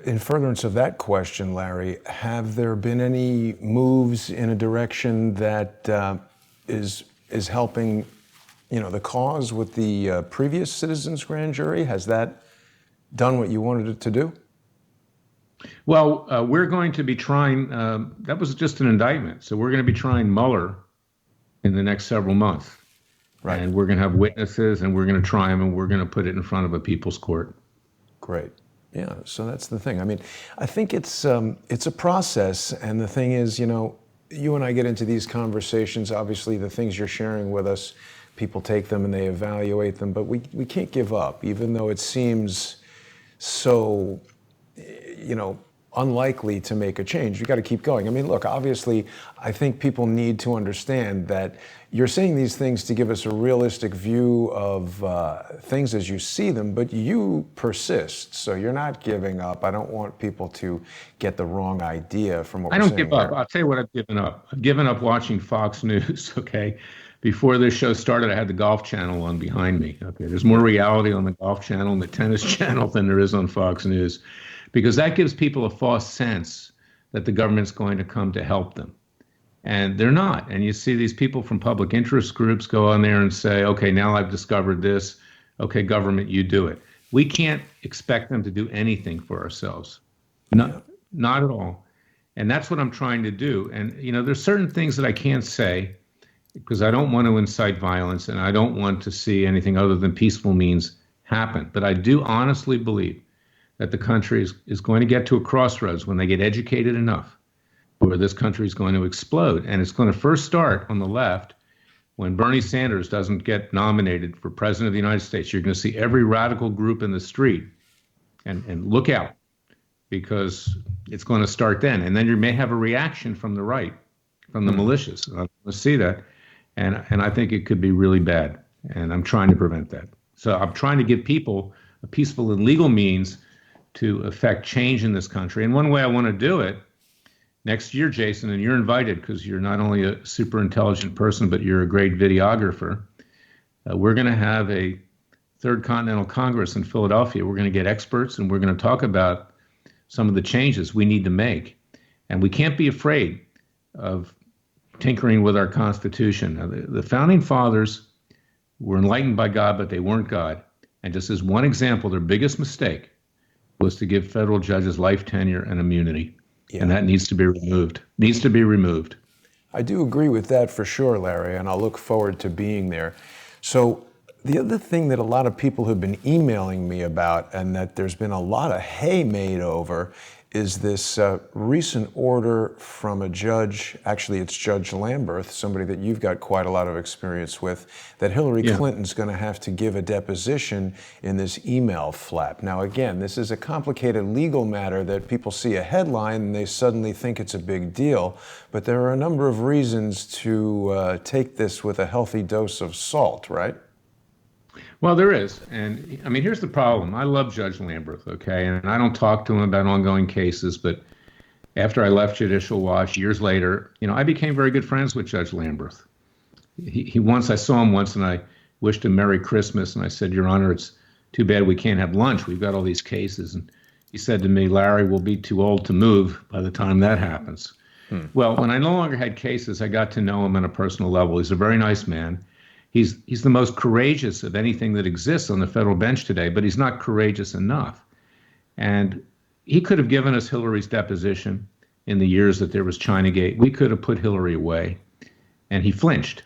S1: in furtherance of that question, Larry, have there been any moves in a direction that is helping, the cause with the previous citizens grand jury? Has that done what you wanted it to do?
S2: Well, we're going to be trying, that was just an indictment. So we're going to be trying Mueller in the next several months. Right. And we're going to have witnesses, and we're going to try them, and we're going to put it in front of a people's court.
S1: Great. Yeah, so that's the thing. I mean, I think it's a process, and the thing is, you and I get into these conversations, obviously the things you're sharing with us, people take them and they evaluate them, but we can't give up, even though it seems so, unlikely to make a change. You got to keep going. I mean, look, obviously, I think people need to understand that you're saying these things to give us a realistic view of things as you see them, but you persist. So you're not giving up. I don't want people to get the wrong idea from what we're saying.
S2: I don't give up. I'll tell you what I've given up. I've given up watching Fox News, okay? Before this show started, I had the Golf Channel on behind me. Okay, there's more reality on the Golf Channel and the Tennis Channel than there is on Fox News, because that gives people a false sense that the government's going to come to help them. And they're not. And you see these people from public interest groups go on there and say, okay, now I've discovered this. Okay, government, you do it. We can't expect them to do anything for ourselves. Not at all. And that's what I'm trying to do. And, there's certain things that I can't say because I don't want to incite violence, and I don't want to see anything other than peaceful means happen. But I do honestly believe that the country is going to get to a crossroads when they get educated enough, where this country is going to explode. And it's going to first start on the left when Bernie Sanders doesn't get nominated for president of the United States. You're going to see every radical group in the street, and look out, because it's going to start then. And then you may have a reaction from the right, from the militias. I want to see that. And I think it could be really bad. And I'm trying to prevent that. So I'm trying to give people a peaceful and legal means to affect change in this country. And one way I want to do it next year, Jason, and you're invited because you're not only a super intelligent person, but you're a great videographer. We're going to have a Third Continental Congress in Philadelphia. We're going to get experts and we're going to talk about some of the changes we need to make. And we can't be afraid of tinkering with our Constitution. Now, the founding fathers were enlightened by God, but they weren't God. And just as one example, their biggest mistake was to give federal judges life tenure and immunity. Yeah. And that needs to be removed. Needs to be removed.
S1: I do agree with that for sure, Larry, and I'll look forward to being there. So the other thing that a lot of people have been emailing me about, and that there's been a lot of hay made over, is this recent order from a judge, actually it's Judge Lamberth, somebody that you've got quite a lot of experience with, that Hillary Clinton's going to have to give a deposition in this email flap. Now again, this is a complicated legal matter that people see a headline and they suddenly think it's a big deal, but there are a number of reasons to take this with a healthy dose of salt, right?
S2: Well, there is. And I mean, here's the problem. I love Judge Lamberth, okay? And I don't talk to him about ongoing cases, but after I left Judicial Watch years later, I became very good friends with Judge Lamberth. I saw him once and I wished him Merry Christmas. And I said, Your Honor, it's too bad we can't have lunch. We've got all these cases. And he said to me, Larry, we'll be too old to move by the time that happens. Well, when I no longer had cases, I got to know him on a personal level. He's a very nice man. He's the most courageous of anything that exists on the federal bench today, but he's not courageous enough. And he could have given us Hillary's deposition in the years that there was Chinagate. We could have put Hillary away, and he flinched.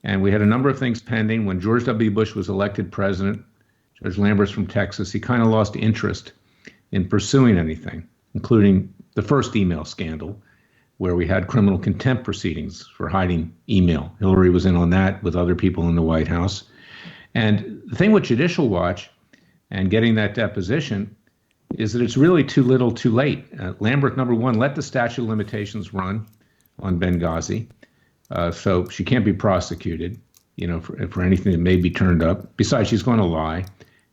S2: And we had a number of things pending. When George W. Bush was elected president, Judge Lamberth from Texas, he kind of lost interest in pursuing anything, including the first email scandal, where we had criminal contempt proceedings for hiding email. Hillary was in on that with other people in the White House. And the thing with Judicial Watch and getting that deposition is that it's really too little too late. Lamberth, number one, let the statute of limitations run on Benghazi. So she can't be prosecuted, for anything that may be turned up. Besides, she's going to lie.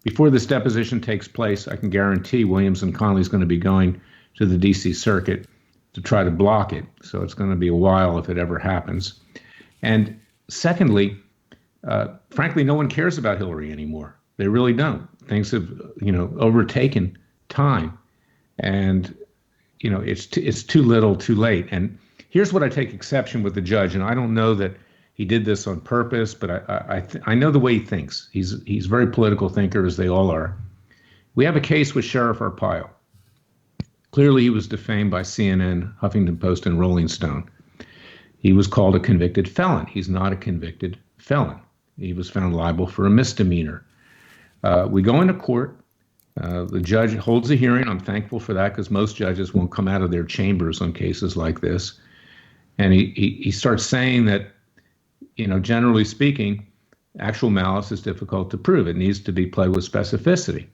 S2: Before this deposition takes place, I can guarantee Williams and Connolly is going to be going to the D.C. Circuit to try to block it. So it's going to be a while if it ever happens. And secondly, frankly, no one cares about Hillary anymore. They really don't. Things have, overtaken time. And, it's too little too late. And here's what I take exception with the judge. And I don't know that he did this on purpose, but I know the way he thinks. He's a very political thinker, as they all are. We have a case with Sheriff Arpaio. Clearly, he was defamed by CNN, Huffington Post, and Rolling Stone. He was called a convicted felon. He's not a convicted felon. He was found liable for a misdemeanor. We go into court. The judge holds a hearing. I'm thankful for that because most judges won't come out of their chambers on cases like this. And he starts saying that, generally speaking, actual malice is difficult to prove. It needs to be pled with specificity.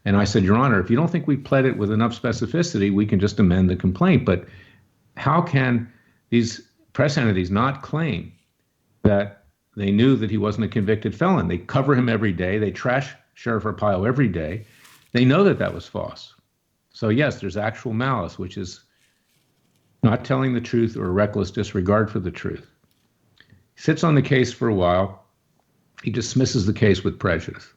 S2: And I said, Your Honor, if you don't think we pled it with enough specificity, we can just amend the complaint. But how can these press entities not claim that they knew that he wasn't a convicted felon? They cover him every day. They trash Sheriff Arpaio every day. They know that that was false. So yes, there's actual malice, which is not telling the truth or a reckless disregard for the truth. He sits on the case for a while. He dismisses the case with prejudice.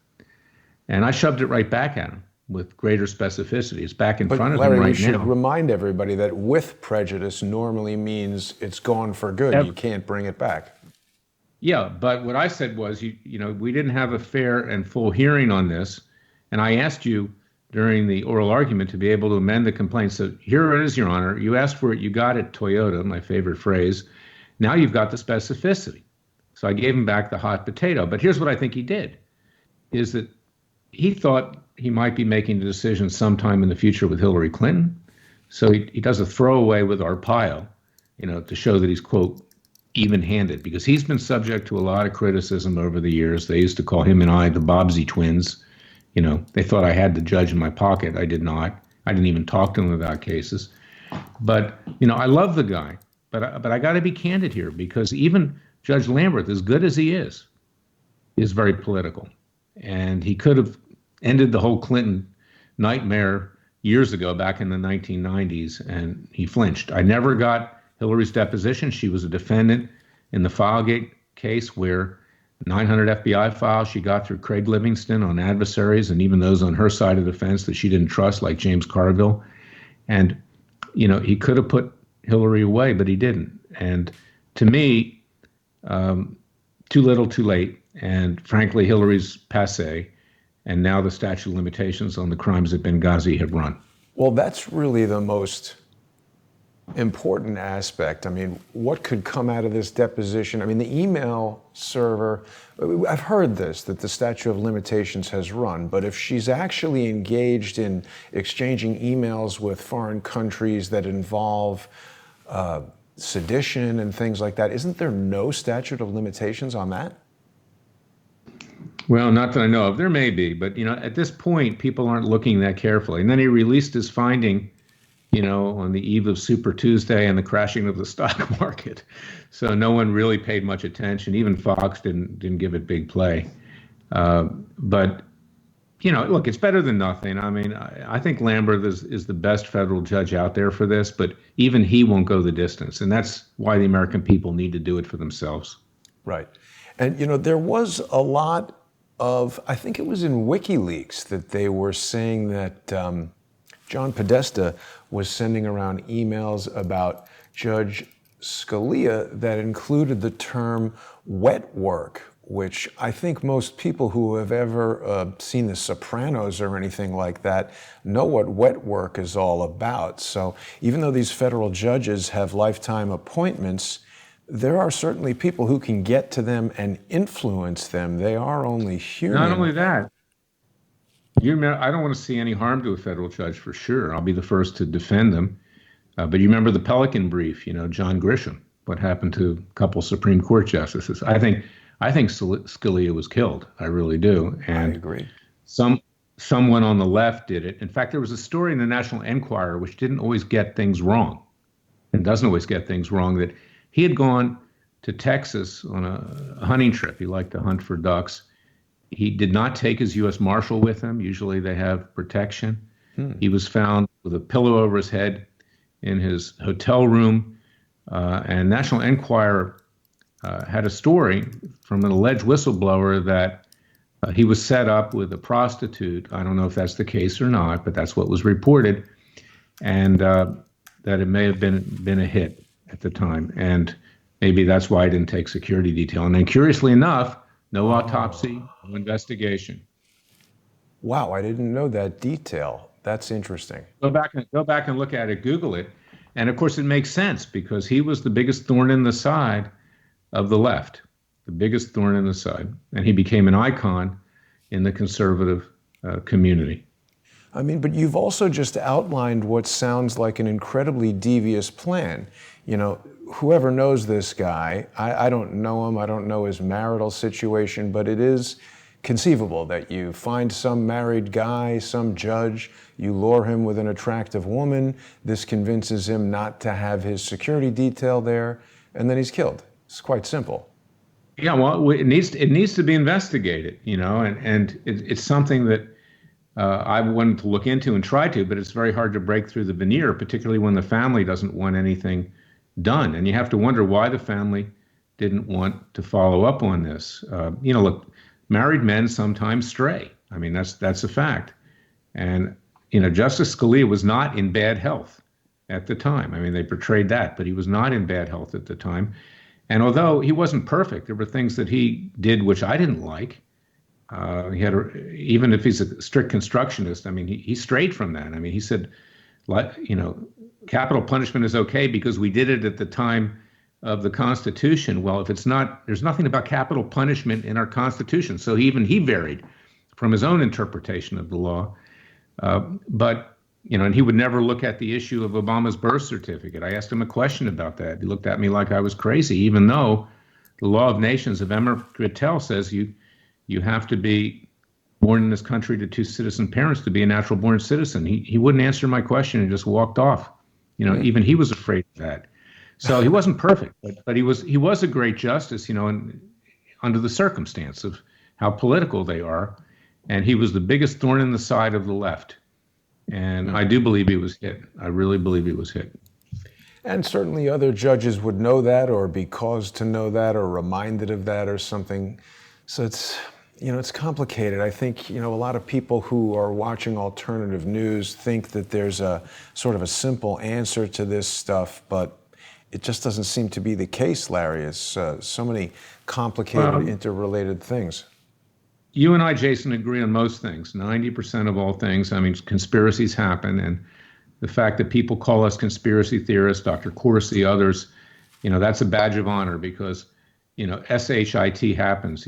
S2: And I shoved it right back at him with greater specificity. It's back in front of him right now. Larry, you should
S1: remind everybody that with prejudice normally means it's gone for good. You can't bring it back.
S2: Yeah, but what I said was, we didn't have a fair and full hearing on this. And I asked you during the oral argument to be able to amend the complaint. So here it is, Your Honor. You asked for it. You got it, Toyota, my favorite phrase. Now you've got the specificity. So I gave him back the hot potato. But here's what I think he did, is that he thought he might be making a decision sometime in the future with Hillary Clinton. So he does a throwaway with Arpaio, to show that he's, quote, even-handed, because he's been subject to a lot of criticism over the years. They used to call him and I the Bobbsey twins. They thought I had the judge in my pocket. I did not. I didn't even talk to him about cases. But, I love the guy. But I got to be candid here, because even Judge Lamberth, as good as he is very political. And he could have ended the whole Clinton nightmare years ago, back in the 1990s, and he flinched. I never got Hillary's deposition. She was a defendant in the Filegate case where 900 FBI files she got through Craig Livingston on adversaries and even those on her side of the fence that she didn't trust, like James Carville. And, he could have put Hillary away, but he didn't. And to me, too little, too late. And frankly, Hillary's passe. And now the statute of limitations on the crimes at Benghazi have run.
S1: Well, that's really the most important aspect. I mean, what could come out of this deposition? I mean, the email server, I've heard this, that the statute of limitations has run, but if she's actually engaged in exchanging emails with foreign countries that involve sedition and things like that, isn't there no statute of limitations on that?
S2: Well, not that I know of. There may be, but at this point, people aren't looking that carefully. And then he released his finding, on the eve of Super Tuesday and the crashing of the stock market. So no one really paid much attention. Even Fox didn't give it big play. But look, it's better than nothing. I mean, I think Lambert is the best federal judge out there for this, but even he won't go the distance, and that's why the American people need to do it for themselves.
S1: Right, and there was a lot of, I think it was in WikiLeaks that they were saying that John Podesta was sending around emails about Judge Scalia that included the term wet work, which I think most people who have ever seen The Sopranos or anything like that know what wet work is all about. So even though these federal judges have lifetime appointments, there are certainly people who can get to them and influence them. They are only human.
S2: Not only that, I don't want to see any harm to a federal judge for sure. I'll be the first to defend them. But you remember the Pelican Brief, John Grisham, what happened to a couple Supreme Court justices. I think Scalia was killed. I really do. And
S1: I agree.
S2: Someone on the left did it. In fact, there was a story in the National Enquirer which didn't always get things wrong and doesn't always get things wrong, that he had gone to Texas on a hunting trip. He liked to hunt for ducks. He did not take his U.S. Marshal with him. Usually they have protection. He was found with a pillow over his head in his hotel room. And National Enquirer had a story from an alleged whistleblower that he was set up with a prostitute. I don't know if that's the case or not, but that's what was reported. And that it may have been a hit at the time. And maybe that's why I didn't take security detail. And then curiously enough, no autopsy, no investigation.
S1: Wow, I didn't know that detail. That's interesting.
S2: Go back and look at it, Google it. And of course it makes sense because he was the biggest thorn in the side of the left, the biggest thorn in the side. And he became an icon in the conservative community.
S1: I mean, but you've also just outlined what sounds like an incredibly devious plan. Whoever knows this guy, I don't know him, I don't know his marital situation, but it is conceivable that you find some married guy, some judge, you lure him with an attractive woman, this convinces him not to have his security detail there, and then he's killed. It's quite simple.
S2: Yeah, well, it needs to be investigated, and it's something that I wanted to look into and try to, but it's very hard to break through the veneer, particularly when the family doesn't want anything done. And you have to wonder why the family didn't want to follow up on this. Look, married men sometimes stray. I mean, that's a fact. And, Justice Scalia was not in bad health at the time. I mean, they portrayed that, but he was not in bad health at the time. And although he wasn't perfect, there were things that he did which I didn't like. Even if he's a strict constructionist, I mean, he strayed from that. I mean, he said, capital punishment is okay because we did it at the time of the Constitution. Well, if it's not, there's nothing about capital punishment in our Constitution. So he varied from his own interpretation of the law. But and he would never look at the issue of Obama's birth certificate. I asked him a question about that. He looked at me like I was crazy, even though the law of nations of Emmer Grittel says you have to be born in this country to two citizen parents to be a natural born citizen. He wouldn't answer my question and just walked off. Even he was afraid of that. So he wasn't perfect, but he was a great justice, and under the circumstance of how political they are. And he was the biggest thorn in the side of the left. And I do believe he was hit. I really believe he was hit.
S1: And certainly other judges would know that or be caused to know that or reminded of that or something So it's complicated. I think, a lot of people who are watching alternative news think that there's a sort of a simple answer to this stuff, but it just doesn't seem to be the case, Larry. It's so many complicated,
S2: Well,
S1: interrelated things.
S2: you and I, Jason, agree on most things, 90% of all things. I mean, conspiracies happen. And the fact that people call us conspiracy theorists, Dr. Corsi, others, that's a badge of honor because, SHIT happens,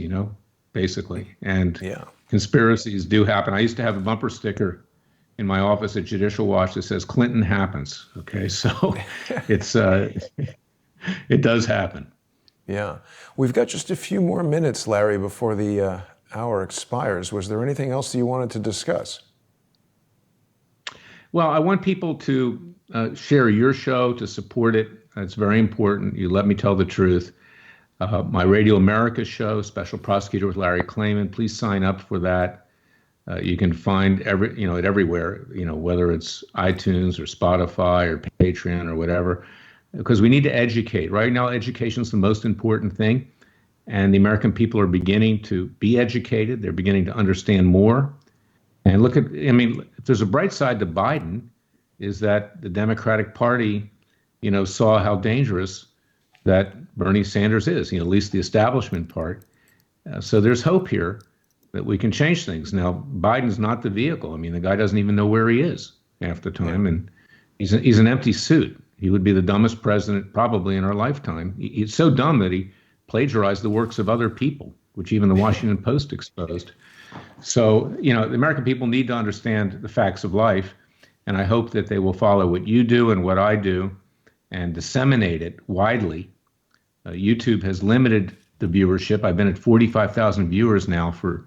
S2: basically. And
S1: Yeah.
S2: conspiracies do happen. I used to have a bumper sticker in my office at Judicial Watch that says Clinton happens. Okay. So it's, it does happen.
S1: Yeah. We've got just a few more minutes, Larry, before the hour expires. Was there anything else that you wanted to discuss?
S2: Well, I want people to share your show, to support it. It's very important. You let me tell the truth. My Radio America show, Special Prosecutor with Larry Klayman. Please sign up for that. You can find it everywhere. Whether it's iTunes or Spotify or Patreon or whatever, because we need to educate. Right now, education is the most important thing, and the American people are beginning to be educated. They're beginning to understand more. And if there's a bright side to Biden, is that the Democratic Party, saw how dangerous that Bernie Sanders is, at least the establishment part. So there's hope here that we can change things. Now, Biden's not the vehicle. I mean, the guy doesn't even know where he is half the time, and he's an empty suit. He would be the dumbest president probably in our lifetime. He's so dumb that he plagiarized the works of other people, which even the Washington Post exposed. So, the American people need to understand the facts of life, and I hope that they will follow what you do and what I do and disseminate it widely. YouTube has limited the viewership. I've been at 45,000 viewers now for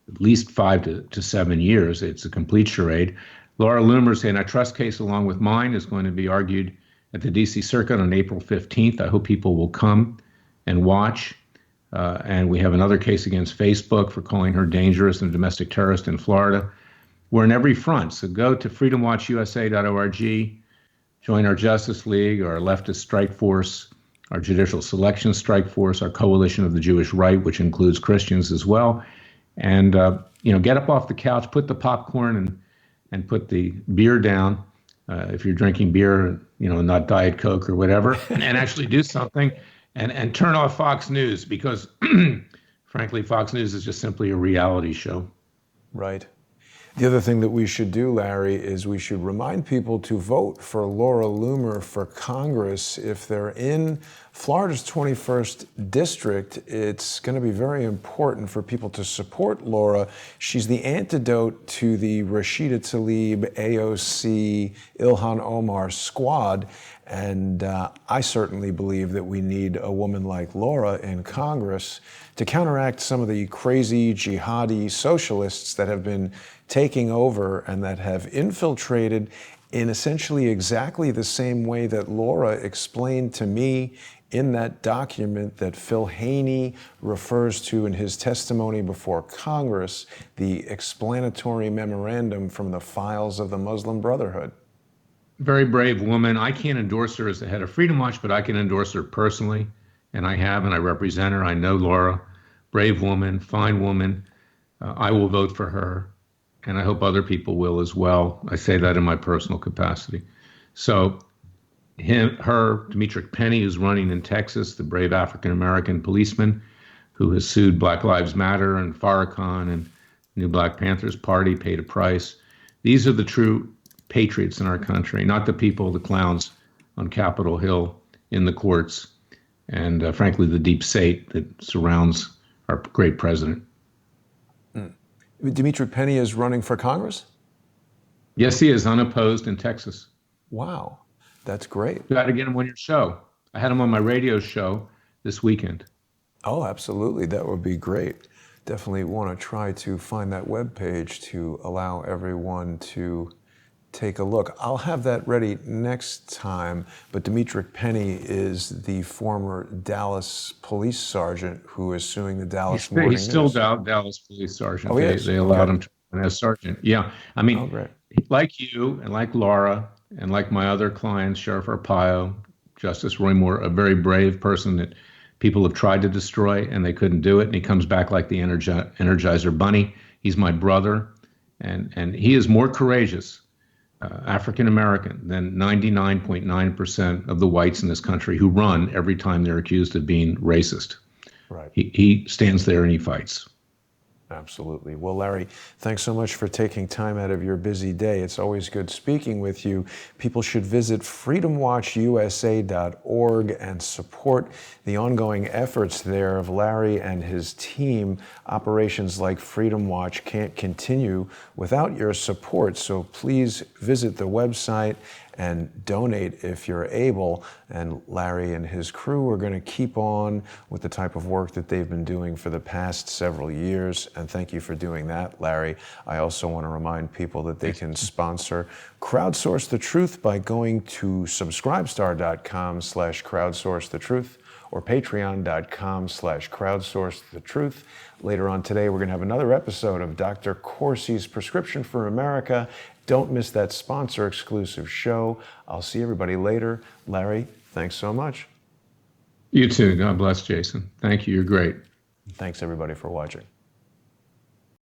S2: at least 5 to 7 years. It's a complete charade. Laura Loomer's antitrust case, along with mine, is going to be argued at the D.C. Circuit on April 15th. I hope people will come and watch. And we have another case against Facebook for calling her dangerous and a domestic terrorist in Florida. We're in every front. So go to freedomwatchusa.org, join our Justice League, our leftist strike force, our judicial selection strike force, our coalition of the Jewish right, which includes Christians as well. And, get up off the couch, put the popcorn and put the beer down. If you're drinking beer, not Diet Coke or whatever, and actually do something. And turn off Fox News because, frankly, Fox News is just simply a reality show.
S1: Right. The other thing that we should do, Larry, is we should remind people to vote for Laura Loomer for Congress. If they're in Florida's 21st district, it's going to be very important for people to support Laura. She's the antidote to the Rashida Tlaib, AOC, Ilhan Omar squad. And I certainly believe that we need a woman like Laura in Congress to counteract some of the crazy jihadi socialists that have been taking over and that have infiltrated in essentially exactly the same way that Laura explained to me in that document that Phil Haney refers to in his testimony before Congress, the explanatory memorandum from the files of the Muslim Brotherhood.
S2: Very brave woman. I can't endorse her as the head of Freedom Watch, but I can endorse her personally. And I have, and I represent her. I know Laura. Brave woman, fine woman. I will vote for her. And I hope other people will as well. I say that in my personal capacity. So Demetric Penny, who's running in Texas, the brave African-American policeman who has sued Black Lives Matter and Farrakhan and New Black Panthers Party, paid a price. These are the true patriots in our country, not the people, the clowns on Capitol Hill in the courts, and frankly, the deep state that surrounds our great president.
S1: Demetric Penny is running for Congress?
S2: Yes, he is, unopposed in Texas.
S1: Wow, that's great.
S2: You got to get him on your show. I had him on my radio show this weekend.
S1: Oh, absolutely. That would be great. Definitely want to try to find that webpage to allow everyone to take a look. I'll have that ready next time, but Demetric Penny is the former Dallas police sergeant who is suing the Dallas Morning News.
S2: He's still Dallas police sergeant.
S1: Oh, he is?
S2: They allowed him to run as sergeant. Yeah. I mean, like you and like Laura and like my other clients, Sheriff Arpaio, Justice Roy Moore, a very brave person that people have tried to destroy, and they couldn't do it. And he comes back like the Energizer Bunny. He's my brother, and he is more courageous, African American, than 99.9% of the whites in this country who run every time they're accused of being racist.
S1: Right.
S2: He stands there and he fights.
S1: Absolutely. Well, Larry, thanks so much for taking time out of your busy day. It's always good speaking with you. People should visit freedomwatchusa.org and support the ongoing efforts there of Larry and his team. Operations like Freedom Watch can't continue without your support, so please visit the website and donate if you're able. And Larry and his crew are going to keep on with the type of work that they've been doing for the past several years. And thank you for doing that, Larry. I also want to remind people that they can sponsor Crowdsource the Truth by going to subscribestar.com/crowdsourcethetruth or patreon.com/crowdsourcethetruth. Later on today, we're going to have another episode of Dr. Corsi's Prescription for America. Don't miss that sponsor exclusive show. I'll see everybody later. Larry, thanks so much.
S2: You too. God bless, Jason. Thank you. You're great.
S1: Thanks everybody for watching.